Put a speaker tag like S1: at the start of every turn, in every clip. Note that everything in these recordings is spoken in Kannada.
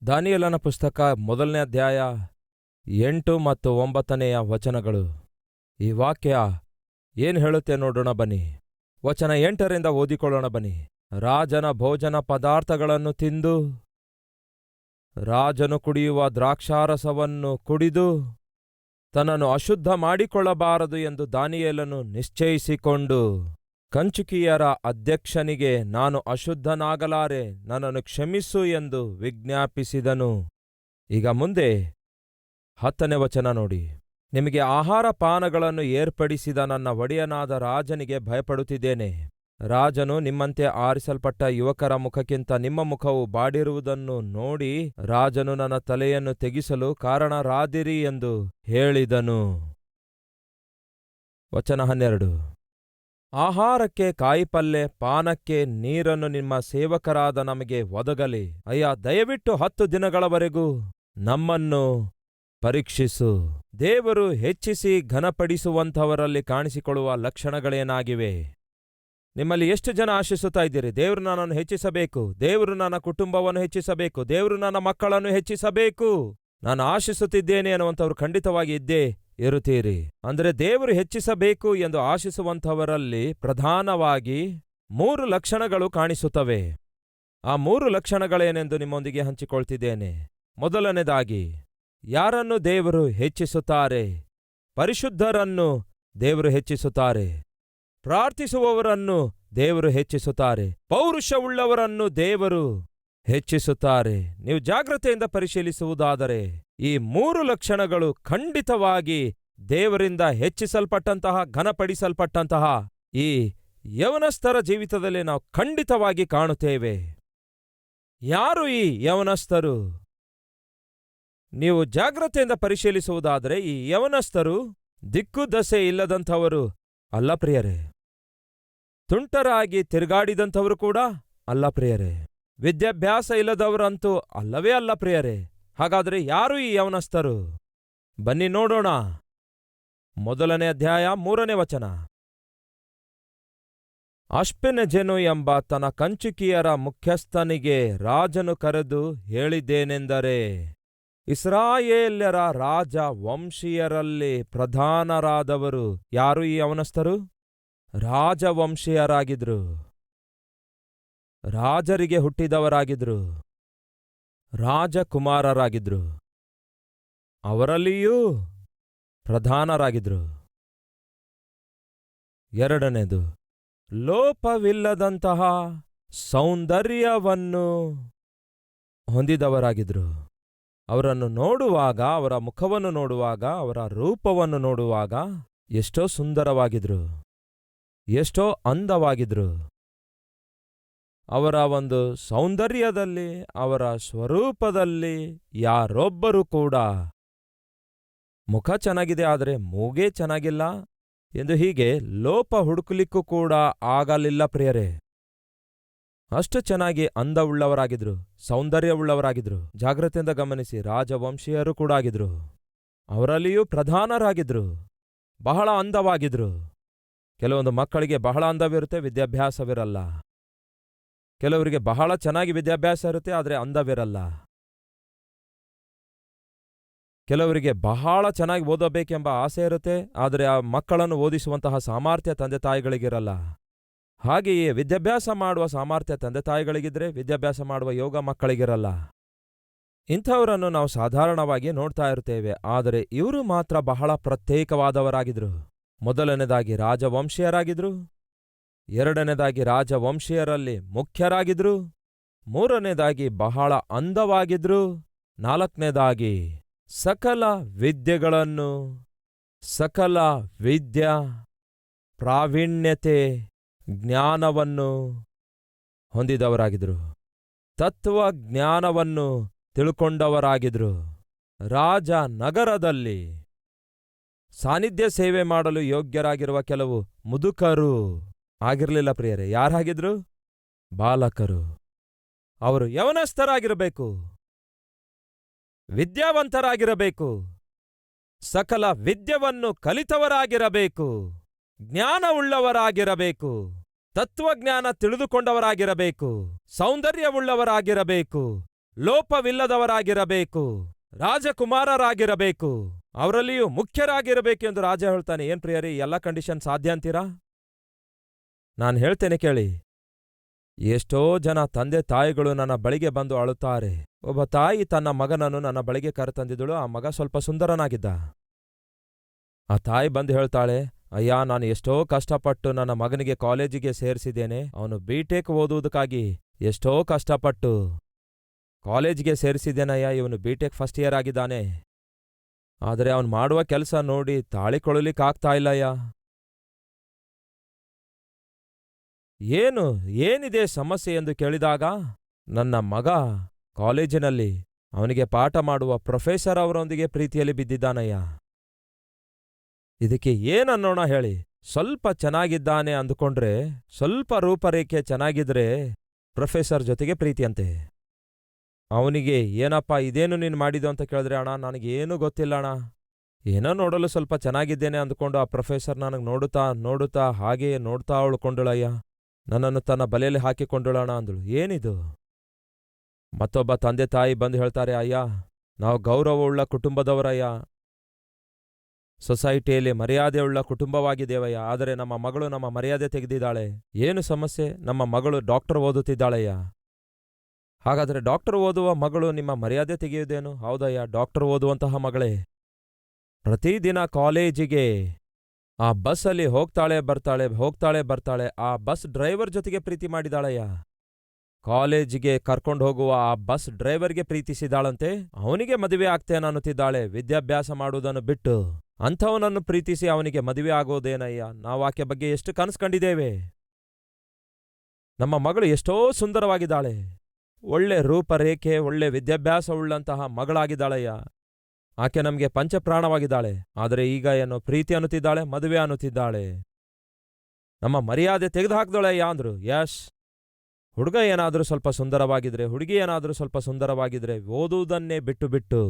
S1: ದಾನಿಯೇಲನ ಪುಸ್ತಕ 1ನೇ ಅಧ್ಯಾಯ 8 ಮತ್ತು 9ನೆಯ ವಚನಗಳು. ಈ ವಾಕ್ಯ ಏನು ಹೇಳುತ್ತೆ ನೋಡೋಣ ಬನ್ನಿ. ವಚನ 8ರಿಂದ ಓದಿಕೊಳ್ಳೋಣ ಬನ್ನಿ. ರಾಜನ ಭೋಜನ ಪದಾರ್ಥಗಳನ್ನು ತಿಂದು ರಾಜನು ಕುಡಿಯುವ ದ್ರಾಕ್ಷಾರಸವನ್ನು ಕುಡಿದು ತನ್ನನ್ನು ಅಶುದ್ಧ ಮಾಡಿಕೊಳ್ಳಬಾರದು ಎಂದು ದಾನಿಯೇಲನು ನಿಶ್ಚಯಿಸಿಕೊಂಡು ಕಂಚುಕಿಯರ ಅಧ್ಯಕ್ಷನಿಗೆ, ನಾನು ಅಶುದ್ಧನಾಗಲಾರೆ, ನನ್ನನ್ನು ಕ್ಷಮಿಸು ಎಂದು ವಿಜ್ಞಾಪಿಸಿದನು. ಈಗ ಮುಂದೆ 10ನೇ ವಚನ ನೋಡಿ. ನಿಮಗೆ ಆಹಾರ ಪಾನಗಳನ್ನು ಏರ್ಪಡಿಸಿದ ನನ್ನ ಒಡೆಯನಾದ ರಾಜನಿಗೆ ಭಯಪಡುತ್ತಿದ್ದೇನೆ. ರಾಜನು ನಿಮ್ಮಂತೆ ಆರಿಸಲ್ಪಟ್ಟ ಯುವಕರ ಮುಖಕ್ಕಿಂತ ನಿಮ್ಮ ಮುಖವು ಬಾಡಿರುವುದನ್ನು ನೋಡಿ ರಾಜನು ನನ್ನ ತಲೆಯನ್ನು ತೆಗೆಸಲು ಕಾರಣರಾದಿರಿ ಎಂದು ಹೇಳಿದನು. ವಚನ 12. ಆಹಾರಕ್ಕೆ ಕಾಯಿಪಲ್ಯ, ಪಾನಕ್ಕೆ ನೀರನ್ನು ನಿಮ್ಮ ಸೇವಕರಾದ ನಮಗೆ ಒದಗಲಿ. ಅಯ್ಯ, ದಯವಿಟ್ಟು 10 ದಿನಗಳವರೆಗೂ ನಮ್ಮನ್ನು ಪರೀಕ್ಷಿಸು. ದೇವರು ಹೆಚ್ಚಿಸಿ ಘನಪಡಿಸುವಂಥವರಲ್ಲಿ ಕಾಣಿಸಿಕೊಳ್ಳುವ ಲಕ್ಷಣಗಳೇನಾಗಿವೆ? ನಿಮ್ಮಲ್ಲಿ ಎಷ್ಟು ಜನ ಆಶಿಸುತ್ತಾ ಇದ್ದೀರಿ, ದೇವರು ನನ್ನನ್ನು ಹೆಚ್ಚಿಸಬೇಕು, ದೇವರು ನನ್ನ ಕುಟುಂಬವನ್ನು ಹೆಚ್ಚಿಸಬೇಕು, ದೇವರು ನನ್ನ ಮಕ್ಕಳನ್ನು ಹೆಚ್ಚಿಸಬೇಕು, ನಾನು ಆಶಿಸುತ್ತಿದ್ದೇನೆ ಅನ್ನುವಂಥವ್ರು ಖಂಡಿತವಾಗಿ ಇದ್ದೇ ಇರುತ್ತೀರಿ. ಅಂದರೆ ದೇವರು ಹೆಚ್ಚಿಸಬೇಕು ಎಂದು ಆಶಿಸುವಂಥವರಲ್ಲಿ ಪ್ರಧಾನವಾಗಿ 3 ಲಕ್ಷಣಗಳು ಕಾಣಿಸುತ್ತವೆ. ಆ 3 ಲಕ್ಷಣಗಳೇನೆಂದು ನಿಮ್ಮೊಂದಿಗೆ ಹಂಚಿಕೊಳ್ತಿದ್ದೇನೆ. ಮೊದಲನೇದಾಗಿ, ಯಾರನ್ನು ದೇವರು ಹೆಚ್ಚಿಸುತ್ತಾರೆ? ಪರಿಶುದ್ಧರನ್ನು ದೇವರು ಹೆಚ್ಚಿಸುತ್ತಾರೆ. ಪ್ರಾರ್ಥಿಸುವವರನ್ನು ದೇವರು ಹೆಚ್ಚಿಸುತ್ತಾರೆ. ಪೌರುಷವುಳ್ಳವರನ್ನು ದೇವರು ಹೆಚ್ಚಿಸುತ್ತಾರೆ. ನೀವು ಜಾಗ್ರತೆಯಿಂದ ಪರಿಶೀಲಿಸುವುದಾದರೆ ಈ 3 ಲಕ್ಷಣಗಳು ಖಂಡಿತವಾಗಿ ದೇವರಿಂದ ಹೆಚ್ಚಿಸಲ್ಪಟ್ಟಂತಹ, ಘನಪಡಿಸಲ್ಪಟ್ಟಂತಹ ಈ ಯೌವನಸ್ಥರ ಜೀವಿತದಲ್ಲಿ ನಾವು ಖಂಡಿತವಾಗಿ ಕಾಣುತ್ತೇವೆ. ಯಾರು ಈ ಯೌವನಸ್ಥರು? ನೀವು ಜಾಗ್ರತೆಯಿಂದ ಪರಿಶೀಲಿಸುವುದಾದರೆ ಈ ಯೌವನಸ್ಥರು ದಿಕ್ಕು ದಸೆ ಇಲ್ಲದಂಥವರು ಅಲ್ಲ ಪ್ರಿಯರೇ. ತುಂಟರಾಗಿ ತಿರುಗಾಡಿದಂಥವರು ಕೂಡ ಅಲ್ಲ ಪ್ರಿಯರೇ. ವಿದ್ಯಾಭ್ಯಾಸ ಇಲ್ಲದವರಂತೂ ಅಲ್ಲವೇ ಅಲ್ಲ ಪ್ರಿಯರೇ. ಹಾಗಾದರೆ ಯಾರು ಈ ಯೌವನಸ್ಥರು? ಬನ್ನಿ ನೋಡೋಣ. 1ನೇ ಅಧ್ಯಾಯ 3ನೇ ವಚನ. ಅಶ್ಪೆನೆಜೆನು ಎಂಬ ತನ್ನ ಕಂಚುಕಿಯರ ಮುಖ್ಯಸ್ಥನಿಗೆ ರಾಜನು ಕರೆದು ಹೇಳಿದ್ದೇನೆಂದರೆ, ಇಸ್ರಾಯೇಲ್ಯರ ರಾಜ ವಂಶೀಯರಲ್ಲಿ ಪ್ರಧಾನರಾದವರು ಯಾರು ಈ ಯೌವನಸ್ಥರು? ರಾಜವಂಶೀಯರಾಗಿದ್ರು, ರಾಜರಿಗೆ ಹುಟ್ಟಿದವರಾಗಿದ್ರು, ರಾಜಕುಮಾರರಾಗಿದ್ರು, ಅವರಲ್ಲಿಯೂ ಪ್ರಧಾನರಾಗಿದ್ರು. 2ನೇದು, ಲೋಪವಿಲ್ಲದಂತಹ ಸೌಂದರ್ಯವನ್ನು ಹೊಂದಿದವರಾಗಿದ್ರು. ಅವರನ್ನು ನೋಡುವಾಗ, ಅವರ ಮುಖವನ್ನು ನೋಡುವಾಗ, ಅವರ ರೂಪವನ್ನು ನೋಡುವಾಗ ಎಷ್ಟೋ ಸುಂದರವಾಗಿದ್ರು, ಎಷ್ಟೋ ಅಂದವಾಗಿದ್ರು. ಅವರ ಒಂದು ಸೌಂದರ್ಯದಲ್ಲಿ, ಅವರ ಸ್ವರೂಪದಲ್ಲಿ ಯಾರೊಬ್ಬರೂ ಕೂಡ ಮುಖ ಚೆನ್ನಾಗಿದೆ ಆದರೆ ಮೂಗೇ ಚೆನ್ನಾಗಿಲ್ಲ ಎಂದು ಹೀಗೆ ಲೋಪ ಹುಡುಕಲಿಕ್ಕೂ ಕೂಡ ಆಗಲಿಲ್ಲ ಪ್ರಿಯರೇ. ಅಷ್ಟು ಚೆನ್ನಾಗಿ ಅಂದವುಳ್ಳವರಾಗಿದ್ರು, ಸೌಂದರ್ಯವುಳ್ಳವರಾಗಿದ್ರು. ಜಾಗ್ರತೆಯಿಂದ ಗಮನಿಸಿ, ರಾಜವಂಶೀಯರು ಕೂಡ ಆಗಿದ್ರು. ಅವರಲ್ಲಿಯೂ ಪ್ರಧಾನರಾಗಿದ್ರು, ಬಹಳ ಅಂದವಾಗಿದ್ರು. ಕೆಲವೊಂದು ಮಕ್ಕಳಿಗೆ ಬಹಳ ಅಂದವಿರುತ್ತೆ, ವಿದ್ಯಾಭ್ಯಾಸವಿರಲ್ಲ. ಕೆಲವರಿಗೆ ಬಹಳ ಚೆನ್ನಾಗಿ ವಿದ್ಯಾಭ್ಯಾಸ ಇರುತ್ತೆ, ಆದರೆ ಅಂದವಿರಲ್ಲ. ಕೆಲವರಿಗೆ ಬಹಳ ಚೆನ್ನಾಗಿ ಓದಬೇಕೆಂಬ ಆಸೆ ಇರುತ್ತೆ, ಆದರೆ ಆ ಮಕ್ಕಳನ್ನು ಓದಿಸುವಂತಹ ಸಾಮರ್ಥ್ಯ ತಂದೆ ತಾಯಿಗಳಿಗಿರಲ್ಲ. ಹಾಗೆಯೇ ವಿದ್ಯಾಭ್ಯಾಸ ಮಾಡುವ ಸಾಮರ್ಥ್ಯ ತಂದೆ ತಾಯಿಗಳಿಗಿದ್ರೆ ವಿದ್ಯಾಭ್ಯಾಸ ಮಾಡುವ ಯೋಗ ಮಕ್ಕಳಿಗಿರಲ್ಲ. ಇಂಥವರನ್ನು ನಾವು ಸಾಧಾರಣವಾಗಿ ನೋಡ್ತಾ ಇರ್ತೇವೆ. ಆದರೆ ಇವರು ಮಾತ್ರ ಬಹಳ ಪ್ರತ್ಯೇಕವಾದವರಾಗಿದ್ರು. ಮೊದಲನೇದಾಗಿ ರಾಜವಂಶೀಯರಾಗಿದ್ರು, 2ನೇದಾಗಿ ರಾಜವಂಶೀಯರಲ್ಲಿ ಮುಖ್ಯರಾಗಿದ್ರು, 3ನೇದಾಗಿ ಬಹಳ ಅಂದವಾಗಿದ್ರು, 4ನೇದಾಗಿ ಸಕಲ ವಿದ್ಯೆಗಳನ್ನು, ಸಕಲ ವಿದ್ಯಾ ಪ್ರಾವೀಣ್ಯತೆ, ಜ್ಞಾನವನ್ನು ಹೊಂದಿದವರಾಗಿದ್ರು, ತತ್ವಜ್ಞಾನವನ್ನು ತಿಳ್ಕೊಂಡವರಾಗಿದ್ರು. ರಾಜ ನಗರದಲ್ಲಿ ಸಾನ್ನಿಧ್ಯ ಸೇವೆ ಮಾಡಲು ಯೋಗ್ಯರಾಗಿರುವ ಕೆಲವು ಮುದುಕರು ಆಗಿರಲಿಲ್ಲ ಪ್ರಿಯರೇ. ಯಾರಾಗಿದ್ರು? ಬಾಲಕರು. ಅವರು ಯೌವನಸ್ಥರಾಗಿರಬೇಕು, ವಿದ್ಯಾವಂತರಾಗಿರಬೇಕು, ಸಕಲ ವಿದ್ಯೆಯನ್ನು ಕಲಿತವರಾಗಿರಬೇಕು, ಜ್ಞಾನವುಳ್ಳವರಾಗಿರಬೇಕು, ತತ್ವಜ್ಞಾನ ತಿಳಿದುಕೊಂಡವರಾಗಿರಬೇಕು, ಸೌಂದರ್ಯವುಳ್ಳವರಾಗಿರಬೇಕು, ಲೋಪವಿಲ್ಲದವರಾಗಿರಬೇಕು, ರಾಜಕುಮಾರರಾಗಿರಬೇಕು, ಅವರಲ್ಲಿಯೂ ಮುಖ್ಯರಾಗಿರಬೇಕು ಎಂದು ರಾಜ ಹೇಳ್ತಾನೆ. ಏನ್ ಪ್ರಿಯರೇ, ಎಲ್ಲ ಕಂಡೀಷನ್ ಸಾಧ್ಯ ಅಂತೀರಾ? ನಾನು ಹೇಳ್ತೇನೆ ಕೇಳಿ. ಎಷ್ಟೋ ಜನ ತಂದೆ ತಾಯಿಗಳು ನನ್ನ ಬಳಿಗೆ ಬಂದು ಅಳುತ್ತಾರೆ. ಒಬ್ಬ ತಾಯಿ ತನ್ನ ಮಗನನ್ನು ನನ್ನ ಬಳಿಗೆ ಕರೆತಂದಿದ್ದಳು. ಆ ಮಗ ಸ್ವಲ್ಪ ಸುಂದರನಾಗಿದ್ದ. ಆ ತಾಯಿ ಬಂದು ಹೇಳ್ತಾಳೆ, ಅಯ್ಯ, ನಾನು ಎಷ್ಟೋ ಕಷ್ಟಪಟ್ಟು ನನ್ನ ಮಗನಿಗೆ ಕಾಲೇಜಿಗೆ ಸೇರಿಸಿದ್ದೇನೆ. ಅವನು ಬಿಟೆಕ್ ಓದುವುದಕ್ಕಾಗಿ ಎಷ್ಟೋ ಕಷ್ಟಪಟ್ಟು ಕಾಲೇಜಿಗೆ ಸೇರಿಸಿದ್ದೇನಯ್ಯ. ಇವನು ಬಿಟೆಕ್ ಫಸ್ಟ್ ಇಯರ್ ಆಗಿದ್ದಾನೆ. ಆದರೆ ಅವನು ಮಾಡುವ ಕೆಲಸ ನೋಡಿ ತಾಳಿಕೊಳ್ಳಲಿಕ್ಕಾಗ್ತಾ ಇಲ್ಲಯ್ಯ. ಏನಿದೆ ಸಮಸ್ಯೆ ಎಂದು ಕೇಳಿದಾಗ, ನನ್ನ ಮಗ ಕಾಲೇಜಿನಲ್ಲಿ ಅವನಿಗೆ ಪಾಠ ಮಾಡುವ ಪ್ರೊಫೆಸರ್ ಅವರೊಂದಿಗೆ ಪ್ರೀತಿಯಲ್ಲಿ ಬಿದ್ದಿದ್ದಾನಯ್ಯ. ಇದಕ್ಕೆ ಏನನ್ನೋಣ ಹೇಳಿ? ಸ್ವಲ್ಪ ಚೆನ್ನಾಗಿದ್ದಾನೆ ಅಂದುಕೊಂಡ್ರೆ, ಸ್ವಲ್ಪ ರೂಪರೇಖೆ ಚೆನ್ನಾಗಿದ್ರೆ ಪ್ರೊಫೆಸರ್ ಜೊತೆಗೆ ಪ್ರೀತಿಯಂತೆ. ಅವನಿಗೆ ಏನಪ್ಪ ಇದೇನು ನೀನು ಮಾಡಿದ್ದು ಅಂತ ಕೇಳಿದ್ರೆ, ಅಣ್ಣ ನನಗೇನೂ ಗೊತ್ತಿಲ್ಲ ಅಣ್ಣ, ಏನೋ ನೋಡಲು ಸ್ವಲ್ಪ ಚೆನ್ನಾಗಿದ್ದೇನೆ ಅಂದುಕೊಂಡು ಆ ಪ್ರೊಫೆಸರ್ ನನಗೆ ನೋಡುತ್ತಾ ನೋಡುತ್ತಾ ಹಾಗೆಯೇ ನೋಡ್ತಾ ಉಳ್ಕೊಂಡಳಯ್ಯ. ನನ್ನನ್ನು ತನ್ನ ಬಲೆಯಲ್ಲಿ ಹಾಕಿಕೊಂಡಳಣ ಅಂದಳು. ಏನಿದು? ಮತ್ತೊಬ್ಬ ತಂದೆ ತಾಯಿ ಬಂದು ಹೇಳ್ತಾರೆ, ಅಯ್ಯ, ನಾವು ಗೌರವವುಳ್ಳ ಕುಟುಂಬದವರಯ್ಯ, ಸೊಸೈಟಿಯಲ್ಲಿ ಮರ್ಯಾದೆಯುಳ್ಳ ಕುಟುಂಬವಾಗಿದ್ದೇವಯ್ಯ. ಆದರೆ ನಮ್ಮ ಮಗಳು ನಮ್ಮ ಮರ್ಯಾದೆ ತೆಗೆದಿದ್ದಾಳೆ. ಏನು ಸಮಸ್ಯೆ? ನಮ್ಮ ಮಗಳು ಡಾಕ್ಟರ್ ಓದುತ್ತಿದ್ದಾಳಯ್ಯ. ಹಾಗಾದರೆ ಡಾಕ್ಟರ್ ಓದುವ ಮಗಳು ನಿಮ್ಮ ಮರ್ಯಾದೆ ತೆಗೆಯುವುದೇನು? ಹೌದಯ್ಯ, ಡಾಕ್ಟರ್ ಓದುವಂತಹ ಮಗಳೇ ಪ್ರತಿದಿನ ಕಾಲೇಜಿಗೆ ಆ ಬಸ್ಸಲ್ಲಿ ಹೋಗ್ತಾಳೆ ಬರ್ತಾಳೆ. ಆ ಬಸ್ ಡ್ರೈವರ್ ಜೊತೆಗೆ ಪ್ರೀತಿ ಮಾಡಿದಾಳಯ್ಯ. ಕಾಲೇಜಿಗೆ ಕರ್ಕೊಂಡು ಹೋಗುವ ಆ ಬಸ್ ಡ್ರೈವರ್ಗೆ ಪ್ರೀತಿಸಿದಾಳಂತೆ. ಅವನಿಗೆ ಮದುವೆ ಆಗ್ತೇನೆ ಅನ್ನುತ್ತಿದ್ದಾಳೆ. ವಿದ್ಯಾಭ್ಯಾಸ ಮಾಡುವುದನ್ನು ಬಿಟ್ಟು ಅಂಥವನನ್ನು ಪ್ರೀತಿಸಿ ಅವನಿಗೆ ಮದುವೆ ಆಗೋದೇನಯ್ಯ? ನಾವು ಆಕೆ ಬಗ್ಗೆ ಎಷ್ಟು ಕನಸ್ಕೊಂಡಿದ್ದೇವೆ. ನಮ್ಮ ಮಗಳು ಎಷ್ಟೋ ಸುಂದರವಾಗಿದ್ದಾಳೆ, ಒಳ್ಳೆ ರೂಪರೇಖೆ, ಒಳ್ಳೆ ವಿದ್ಯಾಭ್ಯಾಸವುಳ್ಳಂತಹ ಮಗಳಾಗಿದ್ದಾಳಯ್ಯ. ಆಕೆ ನಮಗೆ ಪಂಚಪ್ರಾಣವಾಗಿದ್ದಾಳೆ. ಆದರೆ ಈಗ ಏನೋ ಪ್ರೀತಿ ಅನ್ನುತ್ತಿದ್ದಾಳೆ, ಮದುವೆ ಅನ್ನುತ್ತಿದ್ದಾಳೆ. ನಮ್ಮ ಮರ್ಯಾದೆ ತೆಗೆದುಹಾಕ್ದಳಯ್ಯ ಅಂದ್ರು. ಯಶ್, ಹುಡುಗ ಏನಾದರೂ ಸ್ವಲ್ಪ ಸುಂದರವಾಗಿದ್ರೆ, ಹುಡುಗಿ ಏನಾದರೂ ಸ್ವಲ್ಪ ಸುಂದರವಾಗಿದ್ರೆ, ಓದುವುದನ್ನೇ ಬಿಟ್ಟು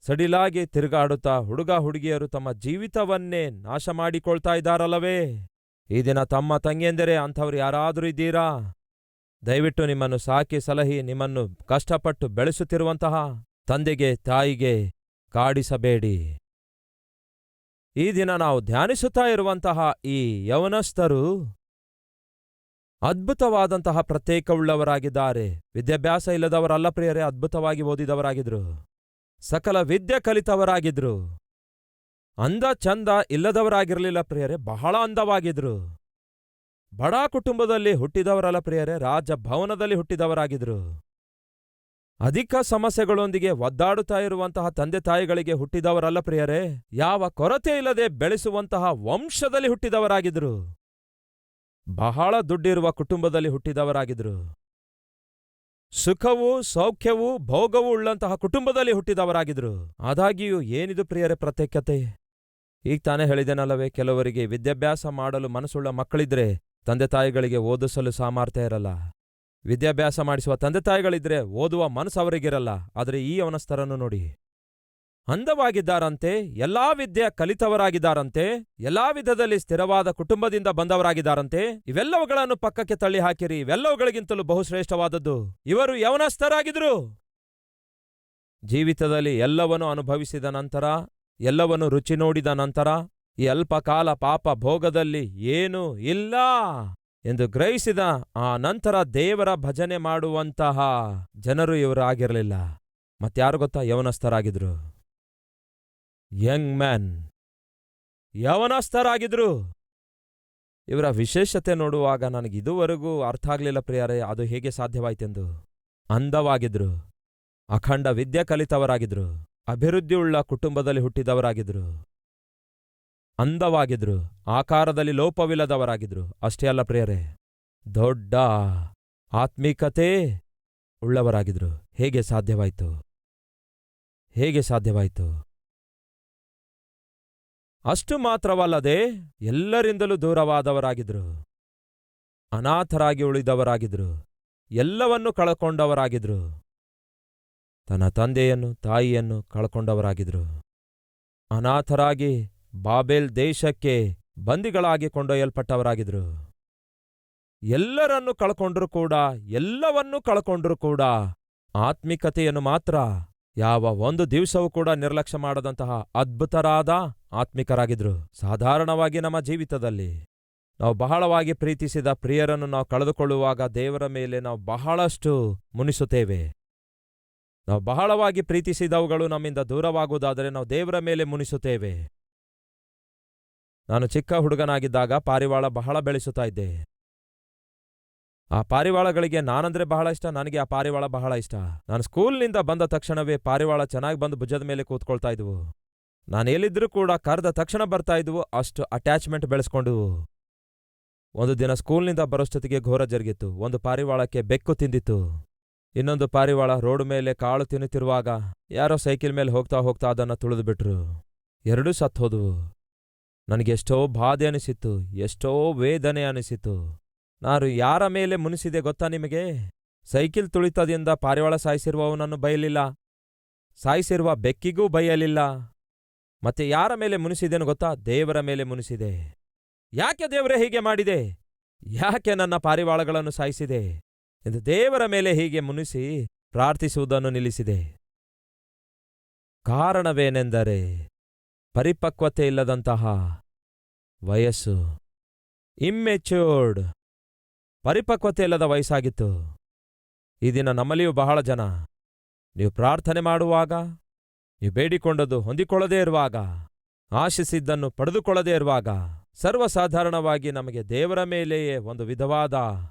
S1: ಸಡಿಲಾಗಿ ತಿರುಗಾಡುತ್ತಾ ಹುಡುಗ ಹುಡುಗಿಯರು ತಮ್ಮ ಜೀವಿತವನ್ನೇ ನಾಶ ಮಾಡಿಕೊಳ್ತಾ ಇದ್ದಾರಲ್ಲವೇ? ಈ ದಿನ ತಮ್ಮ ತಂಗಿಯಂದರೆ ಅಂಥವ್ರು ಯಾರಾದರೂ ಇದ್ದೀರಾ? ದಯವಿಟ್ಟು ನಿಮ್ಮನ್ನು ಸಾಕಿ ಸಲಹಿ ನಿಮ್ಮನ್ನು ಕಷ್ಟಪಟ್ಟು ಬೆಳೆಸುತ್ತಿರುವಂತಹ ತಂದೆಗೆ ತಾಯಿಗೆ ಕಾಡಿಸಬೇಡಿ. ಈ ದಿನ ನಾವು ಧ್ಯಾನಿಸುತ್ತಾ ಇರುವಂತಹ ಈ ಯೌವನಸ್ಥರು ಅದ್ಭುತವಾದಂತಹ ಪ್ರತ್ಯೇಕವುಳ್ಳವರಾಗಿದ್ದಾರೆ. ವಿದ್ಯಾಭ್ಯಾಸ ಇಲ್ಲದವರಲ್ಲ ಪ್ರಿಯರೇ, ಅದ್ಭುತವಾಗಿ ಓದಿದವರಾಗಿದ್ರು, ಸಕಲ ವಿದ್ಯೆ ಕಲಿತವರಾಗಿದ್ರು. ಅಂದ ಚಂದ ಇಲ್ಲದವರಾಗಿರಲಿಲ್ಲ ಪ್ರಿಯರೇ, ಬಹಳ ಅಂದವಾಗಿದ್ರು. ಬಡ ಕುಟುಂಬದಲ್ಲಿ ಹುಟ್ಟಿದವರಲ್ಲ ಪ್ರಿಯರೇ, ರಾಜಭವನದಲ್ಲಿ ಹುಟ್ಟಿದವರಾಗಿದ್ರು. ಅಧಿಕ ಸಮಸ್ಯೆಗಳೊಂದಿಗೆ ಒದ್ದಾಡುತ್ತಾ ಇರುವಂತಹ ತಂದೆ ತಾಯಿಗಳಿಗೆ ಹುಟ್ಟಿದವರಲ್ಲ ಪ್ರಿಯರೇ, ಯಾವ ಕೊರತೆ ಇಲ್ಲದೆ ಬೆಳೆಸುವಂತಹ ವಂಶದಲ್ಲಿ ಹುಟ್ಟಿದವರಾಗಿದ್ರು. ಬಹಳ ದುಡ್ಡಿರುವ ಕುಟುಂಬದಲ್ಲಿ ಹುಟ್ಟಿದವರಾಗಿದ್ರು. ಸುಖವೂ ಸೌಖ್ಯವೂ ಭೋಗವೂ ಉಳ್ಳಂತಹ ಕುಟುಂಬದಲ್ಲಿ ಹುಟ್ಟಿದವರಾಗಿದ್ರು. ಆದಾಗಿಯೂ ಏನಿದು ಪ್ರಿಯರೇ ಪ್ರತ್ಯೇಕತೆ? ಈಗ ತಾನೇ ಹೇಳಿದೆನಲ್ಲವೇ, ಕೆಲವರಿಗೆ ವಿದ್ಯಾಭ್ಯಾಸ ಮಾಡಲು ಮನಸ್ಸುಳ್ಳ ಮಕ್ಕಳಿದ್ರೆ ತಂದೆ ತಾಯಿಗಳಿಗೆ ಓದಿಸಲು ಸಾಮರ್ಥ್ಯ ಇರಲ್ಲ. ವಿದ್ಯಾಭ್ಯಾಸ ಮಾಡಿಸುವ ತಂದೆ ತಾಯಿಗಳಿದ್ರೆ ಓದುವ ಮನಸ್ಸು ಅವರಿಗಿರಲ್ಲ. ಆದರೆ ಈ ಯೌವನಸ್ಥರನ್ನು ನೋಡಿ, ಅಂದವಾಗಿದ್ದಾರಂತೆ, ಎಲ್ಲಾ ವಿದ್ಯೆ ಕಲಿತವರಾಗಿದ್ದಾರಂತೆ, ಎಲ್ಲಾ ವಿಧದಲ್ಲಿ ಸ್ಥಿರವಾದ ಕುಟುಂಬದಿಂದ ಬಂದವರಾಗಿದ್ದಾರಂತೆ. ಇವೆಲ್ಲವುಗಳನ್ನು ಪಕ್ಕಕ್ಕೆ ತಳ್ಳಿ ಹಾಕಿರಿ, ಇವೆಲ್ಲವುಗಳಿಗಿಂತಲೂ ಬಹುಶ್ರೇಷ್ಠವಾದದ್ದು ಇವರು ಯೌವನಸ್ಥರಾಗಿದ್ರು. ಜೀವಿತದಲ್ಲಿ ಎಲ್ಲವನ್ನೂ ಅನುಭವಿಸಿದ ನಂತರ, ಎಲ್ಲವನ್ನೂ ರುಚಿ ನೋಡಿದ ನಂತರ, ಈ ಅಲ್ಪಕಾಲ ಪಾಪ ಭೋಗದಲ್ಲಿ ಏನೂ ಇಲ್ಲ ಎಂದು ಗ್ರಹಿಸಿದ ಆ ನಂತರ ದೇವರ ಭಜನೆ ಮಾಡುವಂತಹ ಜನರು ಇವರು ಆಗಿರಲಿಲ್ಲ. ಮತ್ಯಾರು ಗೊತ್ತಾ? ಯೌವನಸ್ಥರಾಗಿದ್ರು. ಯಂಗ್ ಮ್ಯಾನ್, ಯೌವನಸ್ಥರಾಗಿದ್ರು. ಇವರ ವಿಶೇಷತೆ ನೋಡುವಾಗ ನನಗಿದುವರೆಗೂ ಅರ್ಥ ಆಗ್ಲಿಲ್ಲ ಪ್ರಿಯರೇ, ಅದು ಹೇಗೆ ಸಾಧ್ಯವಾಯ್ತೆಂದು. ಅಂದವಾಗಿದ್ರು, ಅಖಂಡ ವಿದ್ಯೆ ಕಲಿತವರಾಗಿದ್ರು, ಅಭಿವೃದ್ಧಿಯುಳ್ಳ ಕುಟುಂಬದಲ್ಲಿ ಹುಟ್ಟಿದವರಾಗಿದ್ರು, ಅಂದವಾಗಿದ್ರು, ಆಕಾರದಲ್ಲಿ ಲೋಪವಿಲ್ಲದವರಾಗಿದ್ರು. ಅಷ್ಟೇ ಅಲ್ಲ ಪ್ರಿಯರೇ, ದೊಡ್ಡ ಆತ್ಮೀಕತೆ ಉಳ್ಳವರಾಗಿದ್ರು. ಹೇಗೆ ಸಾಧ್ಯವಾಯಿತು? ಅಷ್ಟು ಮಾತ್ರವಲ್ಲದೆ ಎಲ್ಲರಿಂದಲೂ ದೂರವಾದವರಾಗಿದ್ರು, ಅನಾಥರಾಗಿ ಉಳಿದವರಾಗಿದ್ರು, ಎಲ್ಲವನ್ನೂ ಕಳಕೊಂಡವರಾಗಿದ್ರು, ತನ್ನ ತಂದೆಯನ್ನು ತಾಯಿಯನ್ನು ಕಳಕೊಂಡವರಾಗಿದ್ರು. ಅನಾಥರಾಗಿ ಬಾಬೆಲ್ ದೇಶಕ್ಕೆ ಬಂದಿಗಳಾಗಿ ಕೊಂಡೊಯ್ಯಲ್ಪಟ್ಟವರಾಗಿದ್ರು. ಎಲ್ಲರನ್ನೂ ಕಳ್ಕೊಂಡ್ರೂ ಕೂಡ, ಎಲ್ಲವನ್ನೂ ಕಳ್ಕೊಂಡ್ರೂ ಕೂಡ ಆತ್ಮಿಕತೆಯನ್ನು ಮಾತ್ರ ಯಾವ ಒಂದು ದಿವಸವೂ ಕೂಡ ನಿರ್ಲಕ್ಷ್ಯ ಮಾಡದಂತಹ ಅದ್ಭುತರಾದ ಆತ್ಮಿಕರಾಗಿದ್ರು. ಸಾಧಾರಣವಾಗಿ ನಮ್ಮ ಜೀವಿತದಲ್ಲಿ ನಾವು ಬಹಳವಾಗಿ ಪ್ರೀತಿಸಿದ ಪ್ರಿಯರನ್ನು ನಾವು ಕಳೆದುಕೊಳ್ಳುವಾಗ ದೇವರ ಮೇಲೆ ನಾವು ಬಹಳಷ್ಟು ಮುನಿಸುತ್ತೇವೆ. ನಾವು ಬಹಳವಾಗಿ ಪ್ರೀತಿಸಿದವುಗಳು ನಮ್ಮಿಂದ ದೂರವಾಗುವುದಾದರೆ ನಾವು ದೇವರ ಮೇಲೆ ಮುನಿಸುತ್ತೇವೆ. ನಾನು ಚಿಕ್ಕ ಹುಡುಗನಾಗಿದ್ದಾಗ ಪಾರಿವಾಳ ಬಹಳ ಬೆಳೆಸುತ್ತಾ ಇದ್ದೆ. ಆ ಪಾರಿವಾಳಗಳಿಗೆ ನಾನಂದ್ರೆ ಬಹಳ ಇಷ್ಟ, ನನಗೆ ಆ ಪಾರಿವಾಳ ಬಹಳ ಇಷ್ಟ. ನಾನು ಸ್ಕೂಲ್ನಿಂದ ಬಂದ ತಕ್ಷಣವೇ ಪಾರಿವಾಳ ಚೆನ್ನಾಗಿ ಬಂದು ಭುಜದ ಮೇಲೆ ಕೂತ್ಕೊಳ್ತಾ ಇದ್ವು. ನಾನು ಎಲ್ಲಿದ್ರೂ ಕೂಡ ಕರೆದ ತಕ್ಷಣ ಬರ್ತಾ ಇದ್ವು, ಅಷ್ಟು ಅಟ್ಯಾಚ್ಮೆಂಟ್ ಬೆಳೆಸ್ಕೊಂಡುವು. ಒಂದು ದಿನ ಸ್ಕೂಲ್ನಿಂದ ಬರೋಷ್ಟೊತ್ತಿಗೆ ಘೋರ ಜರುಗಿತ್ತು. ಒಂದು ಪಾರಿವಾಳಕ್ಕೆ ಬೆಕ್ಕು ತಿಂದಿತ್ತು. ಇನ್ನೊಂದು ಪಾರಿವಾಳ ರೋಡ್ ಮೇಲೆ ಕಾಳು ತಿನ್ನುತ್ತಿರುವಾಗ ಯಾರೋ ಸೈಕಲ್ ಮೇಲೆ ಹೋಗ್ತಾ ಹೋಗ್ತಾ ಅದನ್ನು ತುಳಿದು ಬಿಟ್ರು. ಎರಡೂ ಸತ್ತೋದ್ವು. ನನಗೆಷ್ಟೋ ಬಾಧೆ ಅನಿಸಿತ್ತು, ಎಷ್ಟೋ ವೇದನೆ ಅನಿಸಿತು. ನಾನು ಯಾರ ಮೇಲೆ ಮುನಿಸಿದೆ ಗೊತ್ತಾ ನಿಮಗೆ? ಸೈಕಲ್ ತುಳಿತದಿಂದ ಪಾರಿವಾಳ ಸಾಯಿಸಿರುವವನನ್ನು ಬಯಲಿಲ್ಲ, ಸಾಯಿಸಿರುವ ಬೆಕ್ಕಿಗೂ ಬಯಲಿಲ್ಲ. ಮತ್ತೆ ಯಾರ ಮೇಲೆ ಮುನಿಸಿದೆನು ಗೊತ್ತಾ? ದೇವರ ಮೇಲೆ ಮುನಿಸಿದೆ. ಯಾಕೆ ದೇವರೇ ಹೀಗೆ ಮಾಡಿದೆ? ಯಾಕೆ ನನ್ನ ಪಾರಿವಾಳಗಳನ್ನು ಸಾಯಿಸಿದೆ ಎಂದು ದೇವರ ಮೇಲೆ ಹೀಗೆ ಮುನಿಸಿ ಪ್ರಾರ್ಥಿಸುವುದನ್ನು ನಿಲ್ಲಿಸಿದೆ. ಕಾರಣವೇನೆಂದರೆ ಪರಿಪಕ್ವತೆ ಇಲ್ಲದಂತಹ ವಯಸ್ಸು, ಇಮ್ಮೆಚ್ಯೂರ್ಡ್, ಪರಿಪಕ್ವತೆ ಇಲ್ಲದ ವಯಸ್ಸಾಗಿತ್ತು. ಈ ದಿನ ನಮ್ಮಲ್ಲಿಯೂ ಬಹಳ ಜನ, ನೀವು ಪ್ರಾರ್ಥನೆ ಮಾಡುವಾಗ, ನೀವು ಬೇಡಿಕೊಂಡದ್ದು ಹೊಂದಿಕೊಳ್ಳದೇ ಇರುವಾಗ, ಆಶಿಸಿದ್ದನ್ನು ಪಡೆದುಕೊಳ್ಳದೇ ಇರುವಾಗ, ಸರ್ವಸಾಧಾರಣವಾಗಿ ನಮಗೆ ದೇವರ ಮೇಲೆಯೇ ಒಂದು ವಿಧವಾದ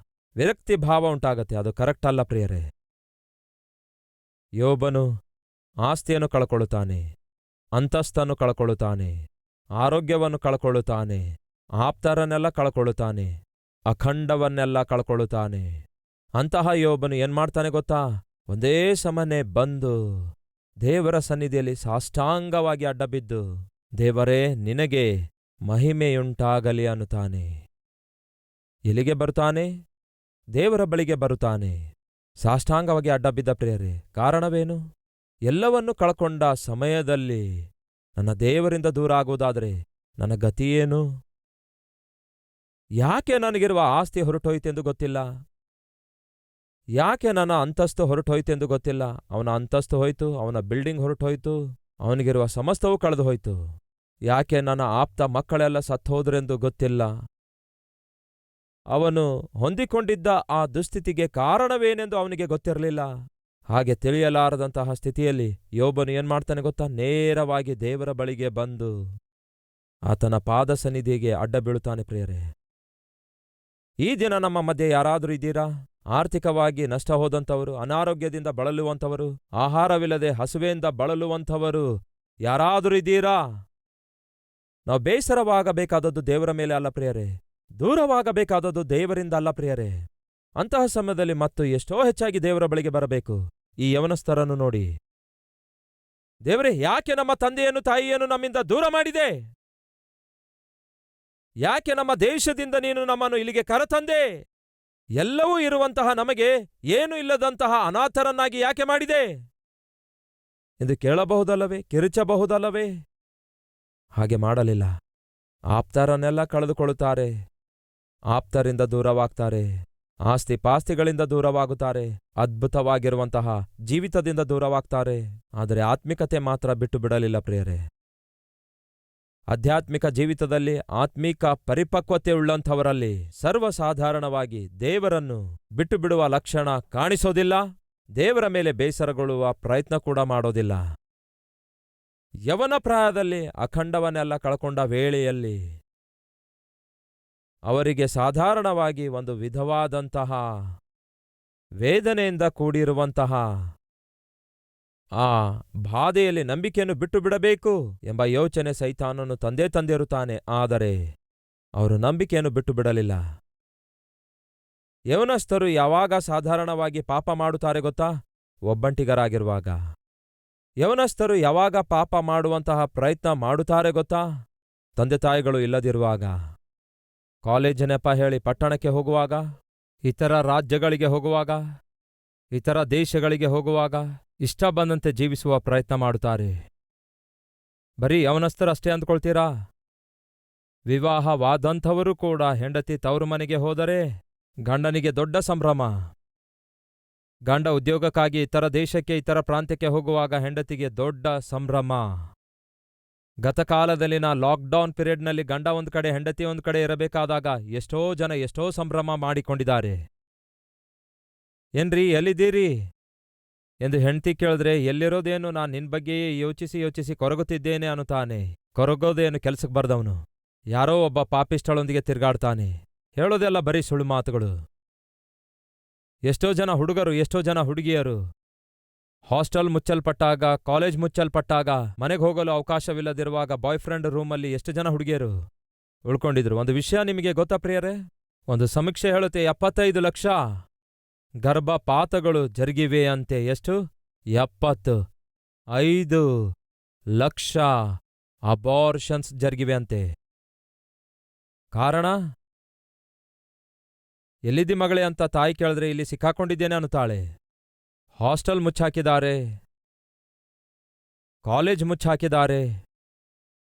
S1: ವಿರಕ್ತಿ ಭಾವ ಉಂಟಾಗತ್ತೆ. ಅದು ಕರೆಕ್ಟ್ ಅಲ್ಲ ಪ್ರಿಯರೇ. ಯೋಬನು ಆಸ್ತಿಯನ್ನು ಕಳ್ಕೊಳ್ಳುತ್ತಾನೆ, ಅಂತಸ್ತನ್ನು ಕಳ್ಕೊಳ್ಳುತ್ತಾನೆ, ಆರೋಗ್ಯವನ್ನು ಕಳ್ಕೊಳ್ಳುತ್ತಾನೆ, ಆಪ್ತರನ್ನೆಲ್ಲ ಕಳ್ಕೊಳ್ಳುತ್ತಾನೆ, ಅಖಂಡವನ್ನೆಲ್ಲ ಕಳ್ಕೊಳ್ಳುತ್ತಾನೆ. ಅಂತಹ ಯೋಬನು ಏನ್ಮಾಡ್ತಾನೆ ಗೊತ್ತಾ? ಒಂದೇ ಸಮನೆ ಬಂದು ದೇವರ ಸನ್ನಿಧಿಯಲ್ಲಿ ಸಾಷ್ಟಾಂಗವಾಗಿ ಅಡ್ಡಬಿದ್ದು, ದೇವರೇ ನಿನಗೆ ಮಹಿಮೆಯುಂಟಾಗಲಿ ಅನ್ನುತ್ತಾನೆ. ಎಲ್ಲಿಗೆ ಬರುತ್ತಾನೆ? ದೇವರ ಬಳಿಗೆ ಬರುತ್ತಾನೆ. ಸಾಷ್ಟಾಂಗವಾಗಿ ಅಡ್ಡಬಿದ್ದ ಪ್ರಿಯರೇ, ಕಾರಣವೇನು? ಎಲ್ಲವನ್ನೂ ಕಳ್ಕೊಂಡ ಸಮಯದಲ್ಲಿ ನನ್ನ ದೇವರಿಂದ ದೂರ ಆಗುವುದಾದರೆ ನನ್ನ ಗತಿಯೇನು? ಯಾಕೆ ನನಗಿರುವ ಆಸ್ತಿ ಹೊರಟೋಯ್ತೆಂದು ಗೊತ್ತಿಲ್ಲ, ಯಾಕೆ ನನ್ನ ಅಂತಸ್ತು ಹೊರಟೋಯ್ತೆಂದು ಗೊತ್ತಿಲ್ಲ. ಅವನ ಅಂತಸ್ತು ಹೋಯ್ತು, ಅವನ ಬಿಲ್ಡಿಂಗ್ ಹೊರಟೋಯ್ತು, ಅವನಿಗಿರುವ ಸಮಸ್ತವೂ ಕಳೆದು ಹೋಯ್ತು. ಯಾಕೆ ನನ್ನ ಆಪ್ತ ಮಕ್ಕಳೆಲ್ಲ ಸತ್ತೋದ್ರೆಂದು ಗೊತ್ತಿಲ್ಲ. ಅವನು ಹೊಂದಿಕೊಂಡಿದ್ದ ಆ ದುಸ್ಥಿತಿಗೆ ಕಾರಣವೇನೆಂದು ಅವನಿಗೆ ಗೊತ್ತಿರಲಿಲ್ಲ. ಹಾಗೆ ತಿಳಿಯಲಾರದಂತಹ ಸ್ಥಿತಿಯಲ್ಲಿ ಯೋಬನು ಏನ್ಮಾಡ್ತಾನೆ ಗೊತ್ತಾ? ನೇರವಾಗಿ ದೇವರ ಬಳಿಗೆ ಬಂದು ಆತನ ಪಾದ ಸನ್ನಿಧಿಗೆ ಅಡ್ಡ ಬೀಳುತ್ತಾನೆ. ಪ್ರಿಯರೇ, ಈ ದಿನ ನಮ್ಮ ಮಧ್ಯೆ ಯಾರಾದರೂ ಇದ್ದೀರಾ? ಆರ್ಥಿಕವಾಗಿ ನಷ್ಟ ಹೋದಂಥವರು, ಅನಾರೋಗ್ಯದಿಂದ ಬಳಲುವಂಥವರು, ಆಹಾರವಿಲ್ಲದೆ ಹಸುವೆಯಿಂದ ಬಳಲುವಂಥವರು ಯಾರಾದರೂ ಇದ್ದೀರಾ? ನಾವು ಬೇಸರವಾಗಬೇಕಾದದ್ದು ದೇವರ ಮೇಲೆ ಅಲ್ಲ ಪ್ರಿಯರೇ, ದೂರವಾಗಬೇಕಾದದ್ದು ದೇವರಿಂದ ಅಲ್ಲ ಪ್ರಿಯರೇ. ಅಂತಹ ಸಮಯದಲ್ಲಿ ಮತ್ತು ಎಷ್ಟೋ ಹೆಚ್ಚಾಗಿ ದೇವರ ಬಳಿಗೆ ಬರಬೇಕು. ಈ ಯವನಸ್ಥರನ್ನು ನೋಡಿ, ದೇವರೇ ಯಾಕೆ ನಮ್ಮ ತಂದೆಯನ್ನು ತಾಯಿಯನ್ನು ನಮ್ಮಿಂದ ದೂರ ಮಾಡಿದೆ? ಯಾಕೆ ನಮ್ಮ ದೇಶದಿಂದ ನೀನು ನಮ್ಮನ್ನು ಇಲ್ಲಿಗೆ ಕರೆತಂದೆ? ಎಲ್ಲವೂ ಇರುವಂತಹ ನಮಗೆ ಏನೂ ಇಲ್ಲದಂತಹ ಅನಾಥರನ್ನಾಗಿ ಯಾಕೆ ಮಾಡಿದೆ ಎಂದು ಕೇಳಬಹುದಲ್ಲವೇ? ಕಿರುಚಬಹುದಲ್ಲವೇ? ಹಾಗೆ ಮಾಡಲಿಲ್ಲ. ಆಪ್ತರನ್ನೆಲ್ಲ ಕಳೆದುಕೊಳ್ಳುತ್ತಾರೆ, ಆಪ್ತರಿಂದ ದೂರವಾಗ್ತಾರೆ, ಆಸ್ತಿ ಪಾಸ್ತಿಗಳಿಂದ ದೂರವಾಗುತ್ತಾರೆ, ಅದ್ಭುತವಾಗಿರುವಂತಹ ಜೀವಿತದಿಂದ ದೂರವಾಗ್ತಾರೆ. ಆದರೆ ಆತ್ಮಿಕತೆ ಮಾತ್ರ ಬಿಟ್ಟು ಬಿಡಲಿಲ್ಲ ಪ್ರಿಯರೇ. ಆಧ್ಯಾತ್ಮಿಕ ಜೀವಿತದಲ್ಲಿ ಆತ್ಮೀಕ ಪರಿಪಕ್ವತೆ ಉಳ್ಳಂಥವರಲ್ಲಿ ಸರ್ವಸಾಧಾರಣವಾಗಿ ದೇವರನ್ನು ಬಿಟ್ಟು ಬಿಡುವ ಲಕ್ಷಣ ಕಾಣಿಸೋದಿಲ್ಲ. ದೇವರ ಮೇಲೆ ಬೇಸರಗೊಳ್ಳುವ ಪ್ರಯತ್ನ ಕೂಡ ಮಾಡೋದಿಲ್ಲ. ಯವನ ಪ್ರಾಯದಲ್ಲಿ ಅಖಂಡವನ್ನೆಲ್ಲ ಕಳ್ಕೊಂಡ ವೇಳೆಯಲ್ಲಿ ಅವರಿಗೆ ಸಾಧಾರಣವಾಗಿ ಒಂದು ವಿಧವಾದಂತಹ ವೇದನೆಯಿಂದ ಕೂಡಿರುವಂತಹ ಆ ಬಾಧೆಯಲ್ಲಿ ನಂಬಿಕೆಯನ್ನು ಬಿಟ್ಟು ಬಿಡಬೇಕು ಎಂಬ ಯೋಚನೆ ಸೈತಾನನು ತಂದಿರುತ್ತಾನೆ. ಆದರೆ ಅವರು ನಂಬಿಕೆಯನ್ನು ಬಿಟ್ಟು ಬಿಡಲಿಲ್ಲ. ಯೌವನಸ್ಥರು ಯಾವಾಗ ಸಾಧಾರಣವಾಗಿ ಪಾಪ ಮಾಡುತ್ತಾರೆ ಗೊತ್ತಾ? ಒಬ್ಬಂಟಿಗರಾಗಿರುವಾಗ. ಯೌವನಸ್ಥರು ಯಾವಾಗ ಪಾಪ ಮಾಡುವಂತಹ ಪ್ರಯತ್ನ ಮಾಡುತ್ತಾರೆ ಗೊತ್ತಾ? ತಂದೆ ತಾಯಿಗಳು ಇಲ್ಲದಿರುವಾಗ, ಕಾಲೇಜ್ ನೆಪ ಹೇಳಿ ಪಟ್ಟಣಕ್ಕೆ ಹೋಗುವಾಗ, ಇತರ ರಾಜ್ಯಗಳಿಗೆ ಹೋಗುವಾಗ, ಇತರ ದೇಶಗಳಿಗೆ ಹೋಗುವಾಗ ಇಷ್ಟ ಬಂದಂತೆ ಜೀವಿಸುವ ಪ್ರಯತ್ನ ಮಾಡುತ್ತಾರೆ. ಬರೀ ಯವನಸ್ಥರಷ್ಟೇ ಅಂದ್ಕೊಳ್ತೀರಾ? ವಿವಾಹವಾದಂಥವರು ಕೂಡ ಹೆಂಡತಿ ತವರು ಮನೆಗೆ ಹೋದರೆ ಗಂಡನಿಗೆ ದೊಡ್ಡ ಸಂಭ್ರಮ. ಗಂಡ ಉದ್ಯೋಗಕ್ಕಾಗಿ ಇತರ ದೇಶಕ್ಕೆ ಇತರ ಪ್ರಾಂತ್ಯಕ್ಕೆ ಹೋಗುವಾಗ ಹೆಂಡತಿಗೆ ದೊಡ್ಡ ಸಂಭ್ರಮ. ಗತಕಾಲದಲ್ಲಿನ ಲಾಕ್ಡೌನ್ ಪೀರಿಯಡ್ನಲ್ಲಿ ಗಂಡ ಒಂದು ಕಡೆ ಹೆಂಡತಿ ಒಂದು ಕಡೆ ಇರಬೇಕಾದಾಗ ಎಷ್ಟೋ ಜನ ಎಷ್ಟೋ ಸಂಭ್ರಮ ಮಾಡಿಕೊಂಡಿದ್ದಾರೆ. ಏನ್ರಿ ಎಲ್ಲಿದ್ದೀರಿ ಎಂದು ಹೆಂಡತಿ ಕೇಳಿದ್ರೆ, ಎಲ್ಲಿರೋದೇನು, ನಾನು ನಿನ್ ಬಗ್ಗೆಯೇ ಯೋಚಿಸಿ ಯೋಚಿಸಿ ಕೊರಗುತ್ತಿದ್ದೇನೆ ಅನ್ನುತ್ತಾನೆ. ಕೊರಗೋದೇನು ಕೆಲ್ಸಕ್ಕೆ ಬರ್ದವನು, ಯಾರೋ ಒಬ್ಬ ಪಾಪಿಷ್ಟಳೊಂದಿಗೆ ತಿರ್ಗಾಡ್ತಾನೆ. ಹೇಳೋದೆಲ್ಲ ಬರೀ ಸುಳ್ಳು ಮಾತುಗಳು. ಎಷ್ಟೋ ಜನ ಹುಡುಗರು, ಎಷ್ಟೋ ಜನ ಹುಡುಗಿಯರು ಹಾಸ್ಟೆಲ್ ಮುಚ್ಚಲ್ಪಟ್ಟಾಗ, ಕಾಲೇಜ್ ಮುಚ್ಚಲ್ಪಟ್ಟಾಗ, ಮನೆಗೆ ಹೋಗಲು ಅವಕಾಶವಿಲ್ಲದಿರುವಾಗ ಬಾಯ್ ಫ್ರೆಂಡ್ ರೂಮಲ್ಲಿ ಎಷ್ಟು ಜನ ಹುಡುಗಿಯರು ಉಳ್ಕೊಂಡಿದ್ರು. ಒಂದು ವಿಷಯ ನಿಮಗೆ ಗೊತ್ತಾ ಪ್ರಿಯರೇ? ಒಂದು ಸಮೀಕ್ಷೆ ಹೇಳುತ್ತೆ 75 ಲಕ್ಷ ಗರ್ಭಪಾತಗಳು ಜರುಗಿವೆಯಂತೆ. ಎಷ್ಟು? 75 ಲಕ್ಷ ಅಬಾರ್ಷನ್ಸ್ ಜರುಗಿವೆ ಅಂತೆ. ಕಾರಣ? ಎಲ್ಲಿದ್ದಿ ಮಗಳೇ ಅಂತ ತಾಯಿ ಕೇಳಿದ್ರೆ, ಇಲ್ಲಿ ಸಿಕ್ಕಾಕೊಂಡಿದ್ದೇನೆ ಅನ್ನುತ್ತಾಳೆ. ಹಾಸ್ಟೆಲ್ ಮುಚ್ಚಾಕಿದ್ದಾರೆ, ಕಾಲೇಜ್ ಮುಚ್ಚಾಕಿದ್ದಾರೆ,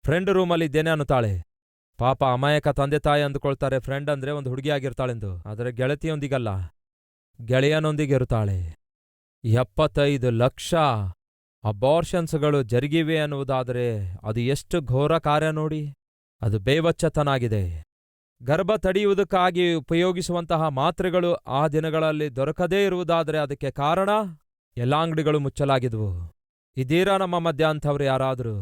S1: ಫ್ರೆಂಡ್ ರೂಮಲ್ಲಿದ್ದೇನೆ ಅನ್ನುತ್ತಾಳೆ. ಪಾಪ ಅಮಾಯಕ ತಂದೆ ತಾಯಿ ಅಂದುಕೊಳ್ತಾರೆ ಫ್ರೆಂಡ್ ಅಂದ್ರೆ ಒಂದು ಹುಡುಗಿಯಾಗಿರ್ತಾಳೆಂದು. ಆದರೆ ಗೆಳತಿಯೊಂದಿಗಲ್ಲ, ಗೆಳೆಯನೊಂದಿಗಿರುತ್ತಾಳೆ. 75 ಲಕ್ಷ ಅಬಾರ್ಷನ್ಸ್ಗಳು ಜರುಗಿವೆ ಅನ್ನುವುದಾದರೆ ಅದು ಎಷ್ಟು ಘೋರ ಕಾರ್ಯ ನೋಡಿ. ಅದು ಬೇವಚ್ಚತನಾಗಿದೆ. ಗರ್ಭ ತಡೆಯುವುದಕ್ಕಾಗಿ ಉಪಯೋಗಿಸುವಂತಹ ಮಾತ್ರೆಗಳು ಆ ದಿನಗಳಲ್ಲಿ ದೊರಕದೇ ಇರುವುದಾದರೆ ಅದಕ್ಕೆ ಕಾರಣ ಎಲ್ಲ ಅಂಗಡಿಗಳು ಮುಚ್ಚಲಾಗಿದ್ವು. ಇದೀರಾ ನಮ್ಮ ಮಧ್ಯ ಅಂಥವ್ರು ಯಾರಾದರೂ?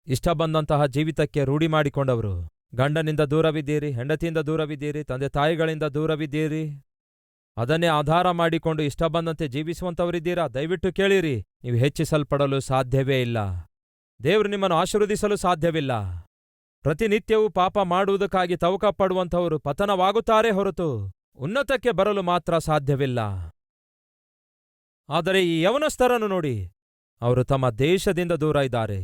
S1: ಇಷ್ಟ ಬಂದಂತಹ ಜೀವಿತಕ್ಕೆ ರೂಢಿ ಮಾಡಿಕೊಂಡವರು. ಗಂಡನಿಂದ ದೂರವಿದ್ದೀರಿ, ಹೆಂಡತಿಯಿಂದ ದೂರವಿದ್ದೀರಿ, ತಂದೆ ತಾಯಿಗಳಿಂದ ದೂರವಿದ್ದೀರಿ, ಅದನ್ನೇ ಆಧಾರ ಮಾಡಿಕೊಂಡು ಇಷ್ಟ ಬಂದಂತೆ ಜೀವಿಸುವಂಥವರಿದ್ದೀರಾ? ದಯವಿಟ್ಟು ಕೇಳಿರಿ, ನೀವು ಹೆಚ್ಚಿಸಲ್ಪಡಲು ಸಾಧ್ಯವೇ ಇಲ್ಲ. ದೇವರು ನಿಮ್ಮನ್ನು ಆಶೀರ್ವದಿಸಲು ಸಾಧ್ಯವಿಲ್ಲ. ಪ್ರತಿನಿತ್ಯವೂ ಪಾಪ ಮಾಡುವುದಕ್ಕಾಗಿ ತವಕ ಪಡುವಂಥವರು ಪತನವಾಗುತ್ತಾರೆ ಹೊರತು ಉನ್ನತಕ್ಕೆ ಬರಲು ಮಾತ್ರ ಸಾಧ್ಯವಿಲ್ಲ. ಆದರೆ ಈ ಯೌವನಸ್ಥರನ್ನು ನೋಡಿ, ಅವರು ತಮ್ಮ ದೇಶದಿಂದ ದೂರ ಇದ್ದಾರೆ,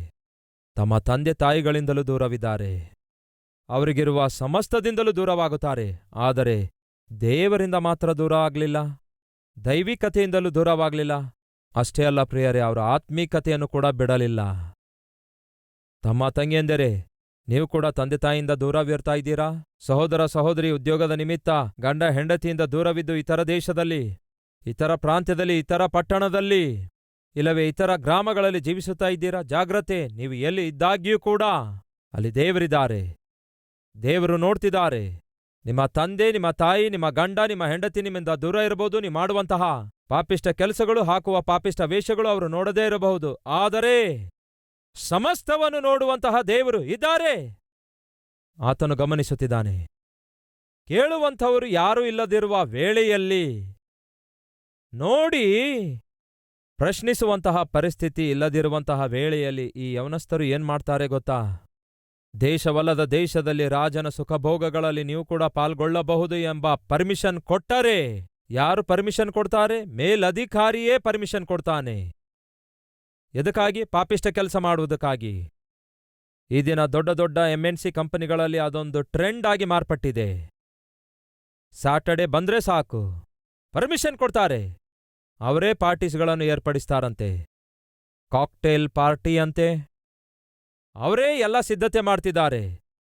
S1: ತಮ್ಮ ತಂದೆ ತಾಯಿಗಳಿಂದಲೂ ದೂರವಿದ್ದಾರೆ, ಅವರಿಗಿರುವ ಸಮಸ್ತದಿಂದಲೂ ದೂರವಾಗುತ್ತಾರೆ. ಆದರೆ ದೇವರಿಂದ ಮಾತ್ರ ದೂರ ಆಗಲಿಲ್ಲ, ದೈವಿಕತೆಯಿಂದಲೂ ದೂರವಾಗಲಿಲ್ಲ. ಅಷ್ಟೇ ಅಲ್ಲ ಪ್ರಿಯರೇ, ಅವರ ಆತ್ಮೀಕತೆಯನ್ನು ಕೂಡ ಬಿಡಲಿಲ್ಲ. ತಮ್ಮ ತಂಗಿಯಂದರೆ, ನೀವು ಕೂಡ ತಂದೆ ತಾಯಿಯಿಂದ ದೂರವಿರ್ತಾ ಇದ್ದೀರಾ? ಸಹೋದರ ಸಹೋದರಿ, ಉದ್ಯೋಗದ ನಿಮಿತ್ತ ಗಂಡ ಹೆಂಡತಿಯಿಂದ ದೂರವಿದ್ದು ಇತರ ದೇಶದಲ್ಲಿ, ಇತರ ಪ್ರಾಂತ್ಯದಲ್ಲಿ, ಇತರ ಪಟ್ಟಣದಲ್ಲಿ, ಇಲ್ಲವೇ ಇತರ ಗ್ರಾಮಗಳಲ್ಲಿ ಜೀವಿಸುತ್ತಾ ಇದ್ದೀರಾ? ಜಾಗ್ರತೆ. ನೀವು ಎಲ್ಲಿ ಇದ್ದಾಗ್ಯೂ ಕೂಡ ಅಲ್ಲಿ ದೇವರಿದ್ದಾರೆ, ದೇವರು ನೋಡ್ತಿದ್ದಾರೆ. ನಿಮ್ಮ ತಂದೆ, ನಿಮ್ಮ ತಾಯಿ, ನಿಮ್ಮ ಗಂಡ, ನಿಮ್ಮ ಹೆಂಡತಿ ನಿಮ್ಮಿಂದ ದೂರ ಇರಬಹುದು. ನೀವು ಮಾಡುವಂತಹ ಪಾಪಿಷ್ಟ ಕೆಲಸಗಳು, ಹಾಕುವ ಪಾಪಿಷ್ಟ ವೇಷಗಳು ಅವರು ನೋಡದೇ ಇರಬಹುದು. ಆದರೆ ಸಮಸ್ತವನ್ನು ನೋಡುವಂತಹ ದೇವರು ಇದ್ದಾರೆ. ಆತನು ಗಮನಿಸುತ್ತಿದ್ದಾನೆ. ಕೇಳುವಂಥವರು ಯಾರೂ ಇಲ್ಲದಿರುವ ವೇಳೆಯಲ್ಲಿ ನೋಡಿ, ಪ್ರಶ್ನಿಸುವಂತಹ ಪರಿಸ್ಥಿತಿ ಇಲ್ಲದಿರುವಂತಹ ವೇಳೆಯಲ್ಲಿ ಈ ಯೌವನಸ್ಥರು ಏನ್ ಮಾಡ್ತಾರೆ ಗೊತ್ತಾ? ದೇಶವಲ್ಲದ ದೇಶದಲ್ಲಿ ರಾಜನ ಸುಖಭೋಗಗಳಲ್ಲಿ ನೀವು ಕೂಡ ಪಾಲ್ಗೊಳ್ಳಬಹುದು ಎಂಬ ಪರ್ಮಿಷನ್ ಕೊಟ್ಟರೆ, ಯಾರು ಪರ್ಮಿಷನ್ ಕೊಡ್ತಾರೆ? ಮೇಲಧಿಕಾರಿಯೇ ಪರ್ಮಿಷನ್ ಕೊಡ್ತಾನೆ. ಎದಕ್ಕಾಗಿ? ಪಾಪಿಷ್ಟ ಕೆಲಸ ಮಾಡುವುದಕ್ಕಾಗಿ. ಈ ದಿನ ದೊಡ್ಡ ದೊಡ್ಡ MNC ಕಂಪನಿಗಳಲ್ಲಿ ಅದೊಂದು ಟ್ರೆಂಡ್ ಆಗಿ ಮಾರ್ಪಟ್ಟಿದೆ. ಸ್ಯಾಟರ್ಡೆ ಬಂದ್ರೆ ಸಾಕು, ಪರ್ಮಿಷನ್ ಕೊಡ್ತಾರೆ. ಅವರೇ ಪಾರ್ಟೀಸ್ಗಳನ್ನು ಏರ್ಪಡಿಸ್ತಾರಂತೆ, ಕಾಕ್ಟೇಲ್ ಪಾರ್ಟಿ ಅಂತೆ. ಅವರೇ ಎಲ್ಲ ಸಿದ್ಧತೆ ಮಾಡ್ತಿದ್ದಾರೆ.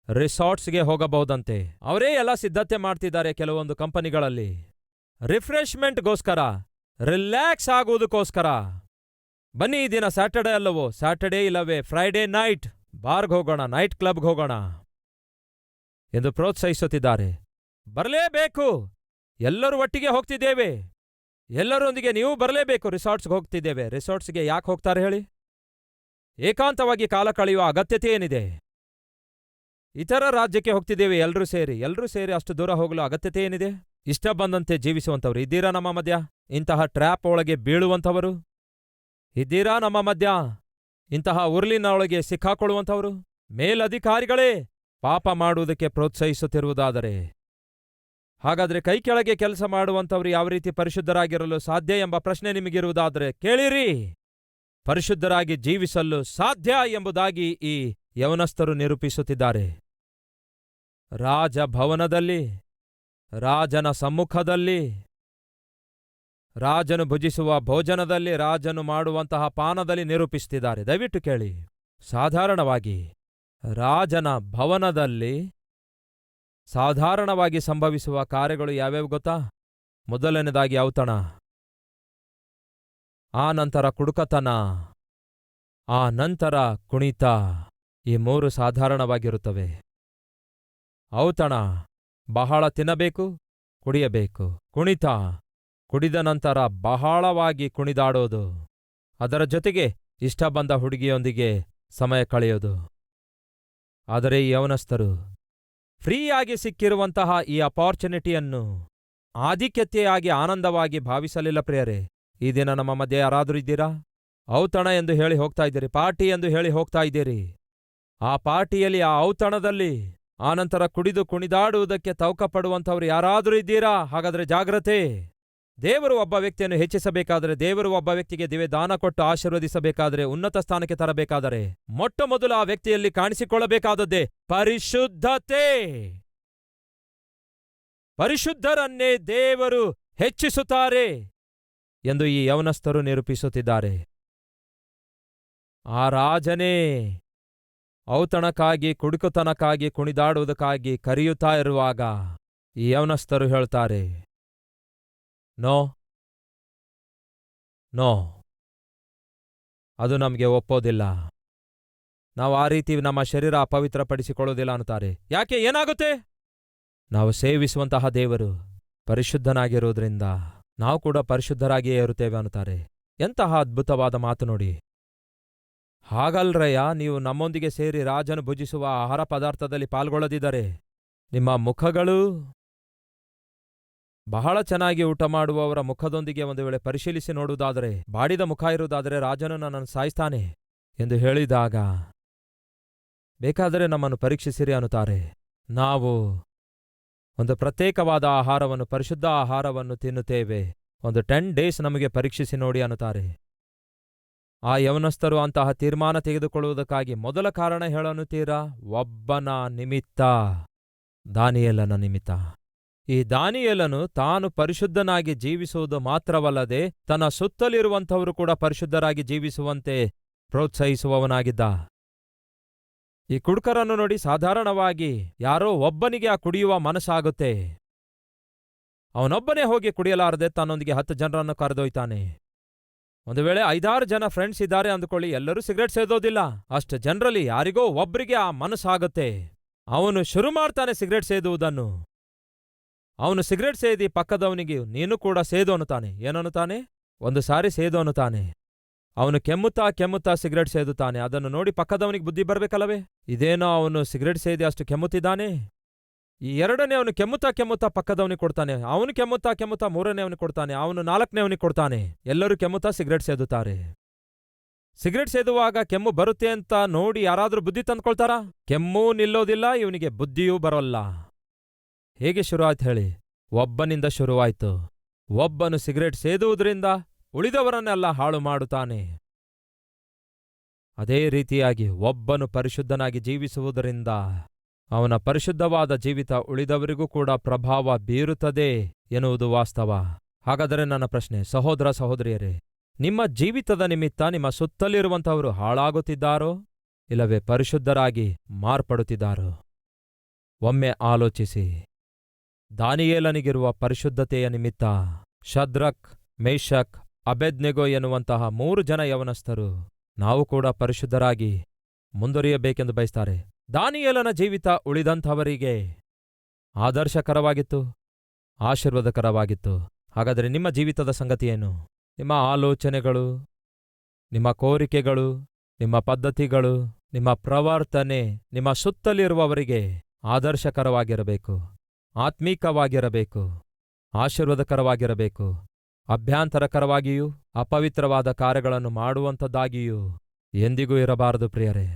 S1: ರಿಸಾರ್ಟ್ಸ್ಗೆ ಹೋಗಬಹುದಂತೆ, ಅವರೇ ಎಲ್ಲ ಸಿದ್ಧತೆ ಮಾಡ್ತಿದ್ದಾರೆ. ಕೆಲವೊಂದು ಕಂಪನಿಗಳಲ್ಲಿ ರಿಫ್ರೆಶ್ಮೆಂಟ್ಗೋಸ್ಕರ, ರಿಲ್ಯಾಕ್ಸ್ ಆಗುವುದಕ್ಕೋಸ್ಕರ. ಬನ್ನಿ, ಈ ದಿನ ಸ್ಯಾಟರ್ಡೆ ಅಲ್ಲವೋ, ಸ್ಯಾಟರ್ಡೇ ಇಲ್ಲವೇ ಫ್ರೈಡೇ ನೈಟ್ ಬಾರ್ಗ್ ಹೋಗೋಣ, ನೈಟ್ ಕ್ಲಬ್ಗೆ ಹೋಗೋಣ ಎಂದು ಪ್ರೋತ್ಸಾಹಿಸುತ್ತಿದ್ದಾರೆ. ಬರಲೇಬೇಕು, ಎಲ್ಲರೂ ಒಟ್ಟಿಗೆ ಹೋಗ್ತಿದ್ದೇವೆ, ಎಲ್ಲರೊಂದಿಗೆ ನೀವು ಬರಲೇಬೇಕು. ರಿಸಾರ್ಟ್ಸ್ಗೆ ಹೋಗ್ತಿದ್ದೇವೆ. ರಿಸಾರ್ಟ್ಸ್ಗೆ ಯಾಕೆ ಹೋಗ್ತಾರೆ ಹೇಳಿ? ಏಕಾಂತವಾಗಿ ಕಾಲ ಕಳೆಯುವ ಅಗತ್ಯತೆ ಏನಿದೆ? ಇತರ ರಾಜ್ಯಕ್ಕೆ ಹೋಗ್ತಿದ್ದೇವೆ ಎಲ್ಲರೂ ಸೇರಿ ಅಷ್ಟು ದೂರ ಹೋಗಲು ಅಗತ್ಯತೆ ಏನಿದೆ? ಇಷ್ಟ ಬಂದಂತೆ ಜೀವಿಸುವಂಥವ್ರು ಇದ್ದೀರಾ ನಮ್ಮ ಮಧ್ಯ? ಇಂತಹ ಟ್ರ್ಯಾಪ್ ಒಳಗೆ ಬೀಳುವಂಥವರು ಇದ್ದೀರಾ ನಮ್ಮ ಮಧ್ಯ? ಇಂತಹ ಉರುಳಿನೊಳಗೆ ಸಿಕ್ಕಾಕೊಳ್ಳುವಂಥವರು? ಮೇಲಧಿಕಾರಿಗಳೇ ಪಾಪ ಮಾಡುವುದಕ್ಕೆ ಪ್ರೋತ್ಸಾಹಿಸುತ್ತಿರುವುದಾದರೆ, ಹಾಗಾದ್ರೆ ಕೈ ಕೆಳಗೆ ಕೆಲಸ ಮಾಡುವಂಥವ್ರು ಯಾವ ರೀತಿ ಪರಿಶುದ್ಧರಾಗಿರಲು ಸಾಧ್ಯ ಎಂಬ ಪ್ರಶ್ನೆ ನಿಮಗಿರುವುದಾದರೆ ಕೇಳಿರಿ. ಪರಿಶುದ್ಧರಾಗಿ ಜೀವಿಸಲು ಸಾಧ್ಯ ಎಂಬುದಾಗಿ ಈ ಯೌವನಸ್ಥರು ನಿರೂಪಿಸುತ್ತಿದ್ದಾರೆ. ರಾಜಭವನದಲ್ಲಿ, ರಾಜನ ಸಮ್ಮುಖದಲ್ಲಿ, ರಾಜನು ಭುಜಿಸುವ ಭೋಜನದಲ್ಲಿ, ರಾಜನು ಮಾಡುವಂತಹ ಪಾನದಲ್ಲಿ ನಿರೂಪಿಸುತ್ತಿದ್ದಾರೆ. ದಯವಿಟ್ಟು ಕೇಳಿ. ಸಾಧಾರಣವಾಗಿ ರಾಜನ ಭವನದಲ್ಲಿ ಸಾಧಾರಣವಾಗಿ ಸಂಭವಿಸುವ ಕಾರ್ಯಗಳು ಯಾವ್ಯಾವು ಗೊತ್ತಾ? ಮೊದಲನೇದಾಗಿ ಔತಣ. ಆ ನಂತರ ಕುಡುಕತನ, ಆ ನಂತರ ಕುಣಿತ. ಈ ಮೂರು ಸಾಧಾರಣವಾಗಿರುತ್ತವೆ. ಔತಣ, ಬಹಳ ತಿನ್ನಬೇಕು, ಕುಡಿಯಬೇಕು. ಕುಣಿತ, ಕುಡಿದ ನಂತರ ಬಹಳವಾಗಿ ಕುಣಿದಾಡೋದು, ಅದರ ಜೊತೆಗೆ ಇಷ್ಟ ಬಂದ ಹುಡುಗಿಯೊಂದಿಗೆ ಸಮಯ ಕಳೆಯೋದು. ಆದರೆ ಈ ಯೌವನಸ್ಥರು ಫ್ರೀಯಾಗಿ ಸಿಕ್ಕಿರುವಂತಹ ಈ ಅಪಾರ್ಚುನಿಟಿಯನ್ನು ಆಧಿಕ್ಯತೆಯಾಗಿ ಆನಂದವಾಗಿ ಭಾವಿಸಲಿಲ್ಲ ಪ್ರಿಯರೇ. ಈ ದಿನ ನಮ್ಮ ಮಧ್ಯೆ ಯಾರಾದರೂ ಇದ್ದೀರಾ? ಔತಣ ಎಂದು ಹೇಳಿ ಹೋಗ್ತಾ ಇದ್ದೀರಿ, ಪಾರ್ಟಿ ಎಂದು ಹೇಳಿ ಹೋಗ್ತಾ ಇದ್ದೀರಿ. ಆ ಪಾರ್ಟಿಯಲ್ಲಿ, ಆ ಔತಣದಲ್ಲಿ ಆನಂತರ ಕುಡಿದು ಕುಣಿದಾಡುವುದಕ್ಕೆ ತೌಕಪಡುವಂಥವ್ರು ಯಾರಾದರೂ ಇದ್ದೀರಾ? ಹಾಗಾದರೆ ಜಾಗ್ರತೆ. ದೇವರು ಒಬ್ಬ ವ್ಯಕ್ತಿಯನ್ನು ಹೆಚ್ಚಿಸಬೇಕಾದರೆ, ದೇವರು ಒಬ್ಬ ವ್ಯಕ್ತಿಗೆ ದಿವ್ಯ ದಾನ ಕೊಟ್ಟು ಆಶೀರ್ವದಿಸಬೇಕಾದರೆ, ಉನ್ನತ ಸ್ಥಾನಕ್ಕೆ ತರಬೇಕಾದರೆ ಮೊಟ್ಟ ಮೊದಲು ಆ ವ್ಯಕ್ತಿಯಲ್ಲಿ ಕಾಣಿಸಿಕೊಳ್ಳಬೇಕಾದದ್ದೇ ಪರಿಶುದ್ಧತೆ. ಪರಿಶುದ್ಧರನ್ನೇ ದೇವರು ಹೆಚ್ಚಿಸುತ್ತಾರೆ ಎಂದು ಈ ಯೌವನಸ್ಥರು ನಿರೂಪಿಸುತ್ತಿದ್ದಾರೆ. ಆ ರಾಜನೇ ಔತಣಕ್ಕಾಗಿ, ಕುಡುಕುತನಕ್ಕಾಗಿ, ಕುಣಿದಾಡುವುದಕ್ಕಾಗಿ ಕರೆಯುತ್ತಾ ಇರುವಾಗ ಈ ಯೌವನಸ್ಥರು ಹೇಳ್ತಾರೆ, ನೋ ನೋ, ಅದು ನಮಗೆ ಒಪ್ಪೋದಿಲ್ಲ. ನಾವು ಆ ರೀತಿ ನಮ್ಮ ಶರೀರ ಅಪವಿತ್ರಪಡಿಸಿಕೊಳ್ಳೋದಿಲ್ಲ ಅನ್ನುತ್ತಾರೆ. ಯಾಕೆ? ಏನಾಗುತ್ತೆ? ನಾವು ಸೇವಿಸುವಂತಹ ದೇವರು ಪರಿಶುದ್ಧನಾಗಿರುವುದರಿಂದ ನಾವು ಕೂಡ ಪರಿಶುದ್ಧರಾಗಿಯೇ ಇರುತ್ತೇವೆ ಅನ್ನುತ್ತಾರೆ. ಎಂತಹ ಅದ್ಭುತವಾದ ಮಾತು ನೋಡಿ. ಹಾಗಲ್ರಯ್ಯ, ನೀವು ನಮ್ಮೊಂದಿಗೆ ಸೇರಿ ರಾಜನು ಭುಜಿಸುವ ಆಹಾರ ಪದಾರ್ಥದಲ್ಲಿ ಪಾಲ್ಗೊಳ್ಳದಿದ್ದರೆ ನಿಮ್ಮ ಮುಖಗಳು, ಬಹಳ ಚೆನ್ನಾಗಿ ಊಟ ಮಾಡುವವರ ಮುಖದೊಂದಿಗೆ ಒಂದು ವೇಳೆ ಪರಿಶೀಲಿಸಿ ನೋಡುವುದಾದರೆ, ಬಾಡಿದ ಮುಖ ಇರುವುದಾದರೆ ರಾಜನು ನನ್ನನ್ನು ಸಾಯಿಸ್ತಾನೆ ಎಂದು ಹೇಳಿದಾಗ, ಬೇಕಾದರೆ ನಮ್ಮನ್ನು ಪರೀಕ್ಷಿಸಿರಿ ಅನ್ನುತ್ತಾರೆ. ನಾವು ಒಂದು ಪ್ರತ್ಯೇಕವಾದ ಆಹಾರವನ್ನು, ಪರಿಶುದ್ಧ ಆಹಾರವನ್ನು ತಿನ್ನುತ್ತೇವೆ. ಒಂದು 10 days ನಮಗೆ ಪರೀಕ್ಷಿಸಿ ನೋಡಿ ಅನ್ನುತ್ತಾರೆ. ಆ ಯೌವನಸ್ಥರು ಅಂತಹ ತೀರ್ಮಾನ ತೆಗೆದುಕೊಳ್ಳುವುದಕ್ಕಾಗಿ ಮೊದಲ ಕಾರಣ ಹೇಳನ್ನುತ್ತೀರಾ? ಒಬ್ಬನ ನಿಮಿತ್ತ, ದಾನಿಯೇಲನ ನಿಮಿತ್ತ. ಈ ದಾನಿಯೇಲನು ತಾನು ಪರಿಶುದ್ಧನಾಗಿ ಜೀವಿಸುವುದು ಮಾತ್ರವಲ್ಲದೆ ತನ್ನ ಸುತ್ತಲಿರುವಂಥವರು ಕೂಡ ಪರಿಶುದ್ಧರಾಗಿ ಜೀವಿಸುವಂತೆ ಪ್ರೋತ್ಸಾಹಿಸುವವನಾಗಿದ್ದ. ಈ ಕುಡುಕರನ್ನು ನೋಡಿ, ಸಾಧಾರಣವಾಗಿ ಯಾರೋ ಒಬ್ಬನಿಗೆ ಆ ಕುಡಿಯುವ ಮನಸ್ಸಾಗುತ್ತೆ. ಅವನೊಬ್ಬನೇ ಹೋಗಿ ಕುಡಿಯಲಾರದೆ ತನ್ನೊಂದಿಗೆ 10 ಜನರನ್ನು ಕರೆದೊಯ್ತಾನೆ. ಒಂದು ವೇಳೆ 5-6 ಜನ ಫ್ರೆಂಡ್ಸ್ ಇದ್ದಾರೆ ಅಂದುಕೊಳ್ಳಿ, ಎಲ್ಲರೂ ಸಿಗರೆಟ್ ಸೇದೋದಿಲ್ಲ. ಅಷ್ಟು ಜನರಲ್ಲಿ ಯಾರಿಗೋ ಒಬ್ರಿಗೆ ಆ ಮನಸ್ಸಾಗುತ್ತೆ. ಅವನು ಶುರು ಮಾಡ್ತಾನೆ ಸಿಗರೆಟ್ ಸೇದುವುದನ್ನು. ಅವನು ಸಿಗರೆಟ್ ಸೇದಿ ಪಕ್ಕದವನಿಗೆ ನೀನು ಕೂಡ ಸೇದು ಅನ್ನುತ್ತಾನೆ. ಏನನ್ನುತ್ತಾನೆ? ಒಂದು ಸಾರಿ ಸೇದು ಅನ್ನುತ್ತಾನೆ. ಅವನು ಕೆಮ್ಮುತ್ತಾ ಸಿಗರೆಟ್ ಸೇದುತ್ತಾನೆ. ಅದನ್ನು ನೋಡಿ ಪಕ್ಕದವನಿಗೆ ಬುದ್ಧಿ ಬರಬೇಕಲ್ಲವೇ? ಇದೇನೋ ಅವನು ಸಿಗರೆಟ್ ಸೇದಿ ಅಷ್ಟು ಕೆಮ್ಮುತ್ತಿದ್ದಾನೆ. ಈ ಎರಡನೇ ಅವನು ಕೆಮ್ಮುತ್ತಾ ಪಕ್ಕದವನಿಗೆ ಕೊಡ್ತಾನೆ. ಅವನು ಕೆಮ್ಮುತ್ತಾ 3ನೇ ಅವನಿಗೆ ಕೊಡ್ತಾನೆ. ಅವನು 4ನೇ ಅವನಿಗೆ ಕೊಡ್ತಾನೆ. ಎಲ್ಲರೂ ಕೆಮ್ಮುತ್ತಾ ಸಿಗರೆಟ್ ಸೇದುತ್ತಾರೆ. ಸಿಗರೆಟ್ ಸೇದುವಾಗ ಕೆಮ್ಮು ಬರುತ್ತೆ ಅಂತ ನೋಡಿ ಯಾರಾದ್ರೂ ಬುದ್ಧಿ ತಂದ್ಕೊಳ್ತಾರಾ? ಕೆಮ್ಮೂ ನಿಲ್ಲೋದಿಲ್ಲ, ಇವನಿಗೆ ಬುದ್ಧಿಯೂ ಬರೋಲ್ಲ. ಹೇಗೆ ಶುರುವಾಯ್ತು ಹೇಳಿ? ಒಬ್ಬನಿಂದ ಶುರುವಾಯ್ತು. ಒಬ್ಬನು ಸಿಗರೆಟ್ ಸೇದುವುದರಿಂದ ಉಳಿದವರನ್ನೆಲ್ಲ ಹಾಳು ಮಾಡುತ್ತಾನೆ. ಅದೇ ರೀತಿಯಾಗಿ ಒಬ್ಬನು ಪರಿಶುದ್ಧನಾಗಿ ಜೀವಿಸುವುದರಿಂದ ಅವನ ಪರಿಶುದ್ಧವಾದ ಜೀವಿತ ಉಳಿದವರಿಗೂ ಕೂಡ ಪ್ರಭಾವ ಬೀರುತ್ತದೆ ಎನ್ನುವುದು ವಾಸ್ತವ. ಹಾಗಾದರೆ ನನ್ನ ಪ್ರಶ್ನೆ, ಸಹೋದರ ಸಹೋದರಿಯರೇ, ನಿಮ್ಮ ಜೀವಿತದ ನಿಮಿತ್ತ ನಿಮ್ಮ ಸುತ್ತಲಿರುವಂಥವರು ಹಾಳಾಗುತ್ತಿದ್ದಾರೋ ಇಲ್ಲವೇ ಪರಿಶುದ್ಧರಾಗಿ ಮಾರ್ಪಡುತ್ತಿದ್ದಾರೋ? ಒಮ್ಮೆ ಆಲೋಚಿಸಿ. ದಾನಿಯೇಲನಿಗಿರುವ ಪರಿಶುದ್ಧತೆಯ ನಿಮಿತ್ತ ಶದ್ರಕ್, ಮೇಷಕ್, ಅಬೇದ್ನೆಗೋ ಎನ್ನುವಂತಹ 3 ಜನ ಯೌವನಸ್ಥರು ನಾವು ಕೂಡ ಪರಿಶುದ್ಧರಾಗಿ ಮುಂದುವರಿಯಬೇಕೆಂದು ಬಯಸ್ತಾರೆ. ದಾನಿಯೇಲನ ಜೀವಿತ ಉಳಿದಂಥವರಿಗೆ ಆದರ್ಶಕರವಾಗಿತ್ತು, ಆಶೀರ್ವಾದಕರವಾಗಿತ್ತು. ಹಾಗಾದರೆ ನಿಮ್ಮ ಜೀವಿತದ ಸಂಗತಿಯೇನು? ನಿಮ್ಮ ಆಲೋಚನೆಗಳು, ನಿಮ್ಮ ಕೋರಿಕೆಗಳು, ನಿಮ್ಮ ಪದ್ಧತಿಗಳು, ನಿಮ್ಮ ಪ್ರವರ್ತನೆ ನಿಮ್ಮ ಸುತ್ತಲಿರುವವರಿಗೆ ಆದರ್ಶಕರವಾಗಿರಬೇಕು, ಆತ್ಮೀಕವಾಗಿರಬೇಕು, ಆಶೀರ್ವಾದಕರವಾಗಿರಬೇಕು. ಅಭ್ಯಂತರಕರವಾಗಿಯೂ ಅಪವಿತ್ರವಾದ ಕಾರ್ಯಗಳನ್ನು ಮಾಡುವಂಥದ್ದಾಗಿಯೂ ಎಂದಿಗೂ ಇರಬಾರದು ಪ್ರಿಯರೇ.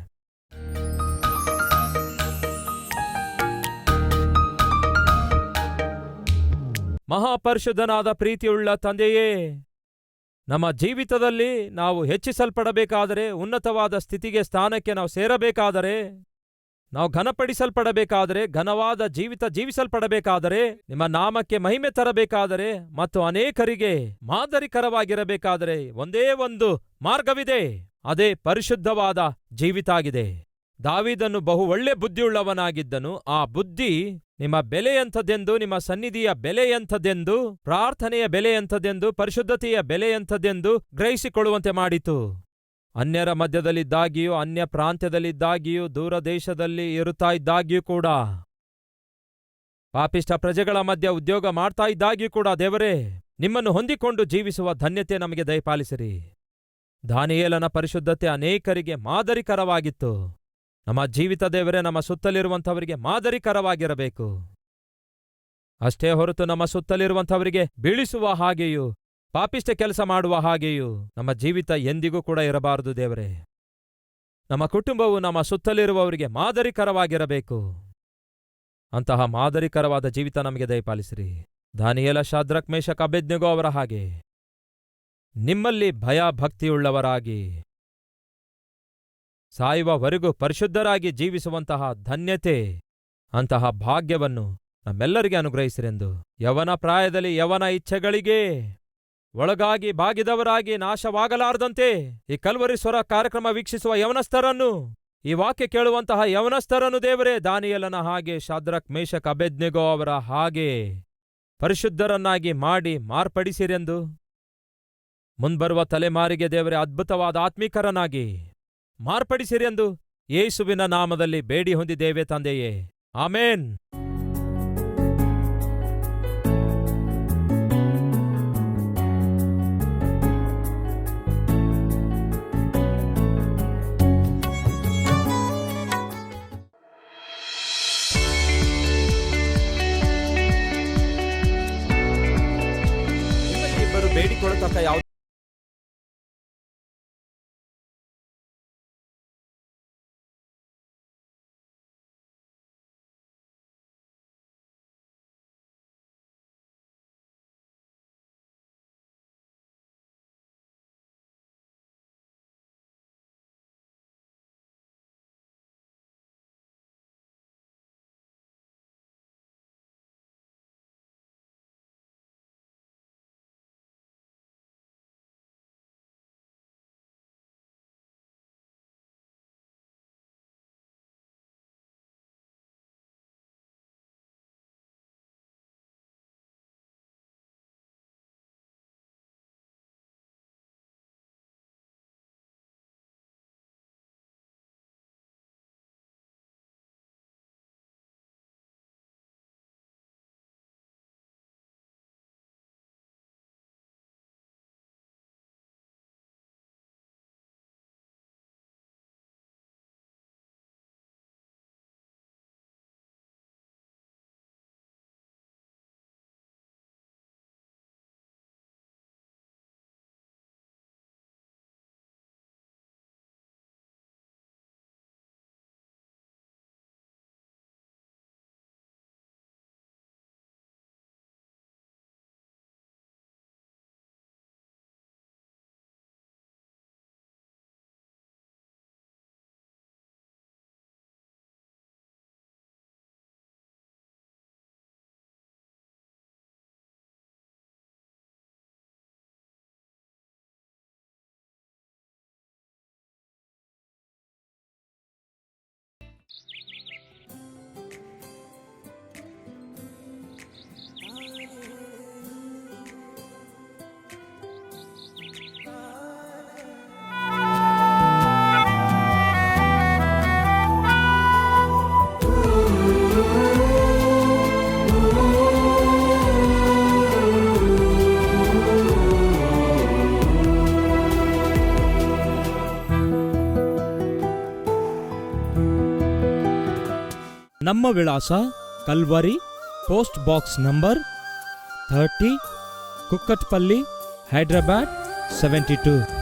S1: ಮಹಾಪರಿಶುದ್ಧನಾದ ಪ್ರೀತಿಯುಳ್ಳ ತಂದೆಯೇ, ನಮ್ಮ ಜೀವಿತದಲ್ಲಿ ನಾವು ಹೆಚ್ಚಿಸಲ್ಪಡಬೇಕಾದರೆ, ಉನ್ನತವಾದ ಸ್ಥಿತಿಗೆ, ಸ್ಥಾನಕ್ಕೆ ನಾವು ಸೇರಬೇಕಾದರೆ, ನಾವು ಘನಪಡಿಸಲ್ಪಡಬೇಕಾದರೆ, ಘನವಾದ ಜೀವಿತ ಜೀವಿಸಲ್ಪಡಬೇಕಾದರೆ, ನಿಮ್ಮ ನಾಮಕ್ಕೆ ಮಹಿಮೆ ತರಬೇಕಾದರೆ ಮತ್ತು ಅನೇಕರಿಗೆ ಮಾದರಿಕರವಾಗಿರಬೇಕಾದರೆ ಒಂದೇ ಒಂದು ಮಾರ್ಗವಿದೆ. ಅದೇ ಪರಿಶುದ್ಧವಾದ ಜೀವಿತ ಆಗಿದೆ. ದಾವೀದನು ಬಹು ಒಳ್ಳೆ ಬುದ್ಧಿಯುಳ್ಳವನಾಗಿದ್ದನು. ಆ ಬುದ್ಧಿ ನಿಮ್ಮ ಬೆಲೆಯಂಥದೆಂದು, ನಿಮ್ಮ ಸನ್ನಿಧಿಯ ಬೆಲೆಯಂಥದೆಂದು, ಪ್ರಾರ್ಥನೆಯ ಬೆಲೆಯಂಥದೆಂದು, ಪರಿಶುದ್ಧತೆಯ ಬೆಲೆಯಂಥದೆಂದು ಗ್ರಹಿಸಿಕೊಳ್ಳುವಂತೆ ಮಾಡಿತು. ಅನ್ಯರ ಮಧ್ಯದಲ್ಲಿದ್ದಾಗಿಯೂ, ಅನ್ಯ ಪ್ರಾಂತ್ಯದಲ್ಲಿದ್ದಾಗಿಯೂ, ದೂರ ದೇಶದಲ್ಲಿ ಇರುತ್ತಾ ಇದ್ದಾಗಿಯೂ ಕೂಡ, ಪಾಪಿಷ್ಠ ಪ್ರಜೆಗಳ ಮಧ್ಯ ಉದ್ಯೋಗ ಮಾಡ್ತಾ ಇದ್ದಾಗಿಯೂ ಕೂಡ, ದೇವರೇ, ನಿಮ್ಮನ್ನು ಹೊಂದಿಕೊಂಡು ಜೀವಿಸುವ ಧನ್ಯತೆ ನಮಗೆ ದಯಪಾಲಿಸಿರಿ. ದಾನಿಯೇಲನ ಪರಿಶುದ್ಧತೆ ಅನೇಕರಿಗೆ ಮಾದರಿಕರವಾಗಿತ್ತು. ನಮ್ಮ ಜೀವಿತ ದೇವರೇ ನಮ್ಮ ಸುತ್ತಲಿರುವಂಥವರಿಗೆ ಮಾದರಿಕರವಾಗಿರಬೇಕು. ಅಷ್ಟೇ ಹೊರತು ನಮ್ಮ ಸುತ್ತಲಿರುವಂಥವರಿಗೆ ಬೀಳಿಸುವ ಹಾಗೆಯೂ, ಪಾಪಿಷ್ಠ ಕೆಲಸ ಮಾಡುವ ಹಾಗೆಯೂ ನಮ್ಮ ಜೀವಿತ ಎಂದಿಗೂ ಕೂಡ ಇರಬಾರದು. ದೇವರೇ, ನಮ್ಮ ಕುಟುಂಬವು ನಮ್ಮ ಸುತ್ತಲಿರುವವರಿಗೆ ಮಾದರಿಕರವಾಗಿರಬೇಕು. ಅಂತಹ ಮಾದರಿಕರವಾದ ಜೀವಿತ ನಮಗೆ ದಯಪಾಲಿಸಿರಿ. ದಾನಿಯೇಲ, ಶಾದ್ರಕ್, ಮೇಷಕ್, ಅಬೇದ್ನೆಗೋ ಅವರ ಹಾಗೆ ನಿಮ್ಮಲ್ಲಿ ಭಯಭಕ್ತಿಯುಳ್ಳವರಾಗಿ ಸಾಯುವವರೆಗೂ ಪರಿಶುದ್ಧರಾಗಿ ಜೀವಿಸುವಂತಹ ಧನ್ಯತೆ, ಅಂತಹ ಭಾಗ್ಯವನ್ನು ನಮ್ಮೆಲ್ಲರಿಗೆ ಅನುಗ್ರಹಿಸಿರೆಂದು, ಯವನ ಪ್ರಾಯದಲ್ಲಿ ಯವನ ಇಚ್ಛೆಗಳಿಗೆ ಒಳಗಾಗಿ ಬಾಗಿದವರಾಗಿ ನಾಶವಾಗಲಾರದಂತೆ ಈ ಕಲ್ವರಿ ಸ್ವರ ಕಾರ್ಯಕ್ರಮ ವೀಕ್ಷಿಸುವ ಯವನಸ್ಥರನ್ನು, ಈ ವಾಕ್ಯ ಕೇಳುವಂತಹ ಯವನಸ್ಥರನ್ನು ದೇವರೇ, ದಾನಿಯೇಲನ ಹಾಗೆ, ಶಾದ್ರಕ್, ಮೇಷಕ್, ಅಬೇದ್ನೆಗೋ ಅವರ ಹಾಗೆ ಪರಿಶುದ್ಧರನ್ನಾಗಿ ಮಾಡಿ ಮಾರ್ಪಡಿಸಿರೆಂದು, ಮುಂಬರುವ ತಲೆಮಾರಿಗೆ ದೇವರೇ ಅದ್ಭುತವಾದ ಆತ್ಮೀಕರನಾಗಿ ಮಾರ್ಪಡಿಸಿರೆಂದು ಯೇಸುವಿನ ನಾಮದಲ್ಲಿ ಬೇಡಿ ಹೊಂದಿದ್ದೇವೆ ತಂದೆಯೇ, ಆಮೇನ್. ಇಬ್ಬರು ಬೇಡಿಕೊಳ್ಳತಕ್ಕ ಯಾವ
S2: ನಮ್ಮ ವಿಳಾಸ Calvary, post box number 30, Kukatpally, Hyderabad 72.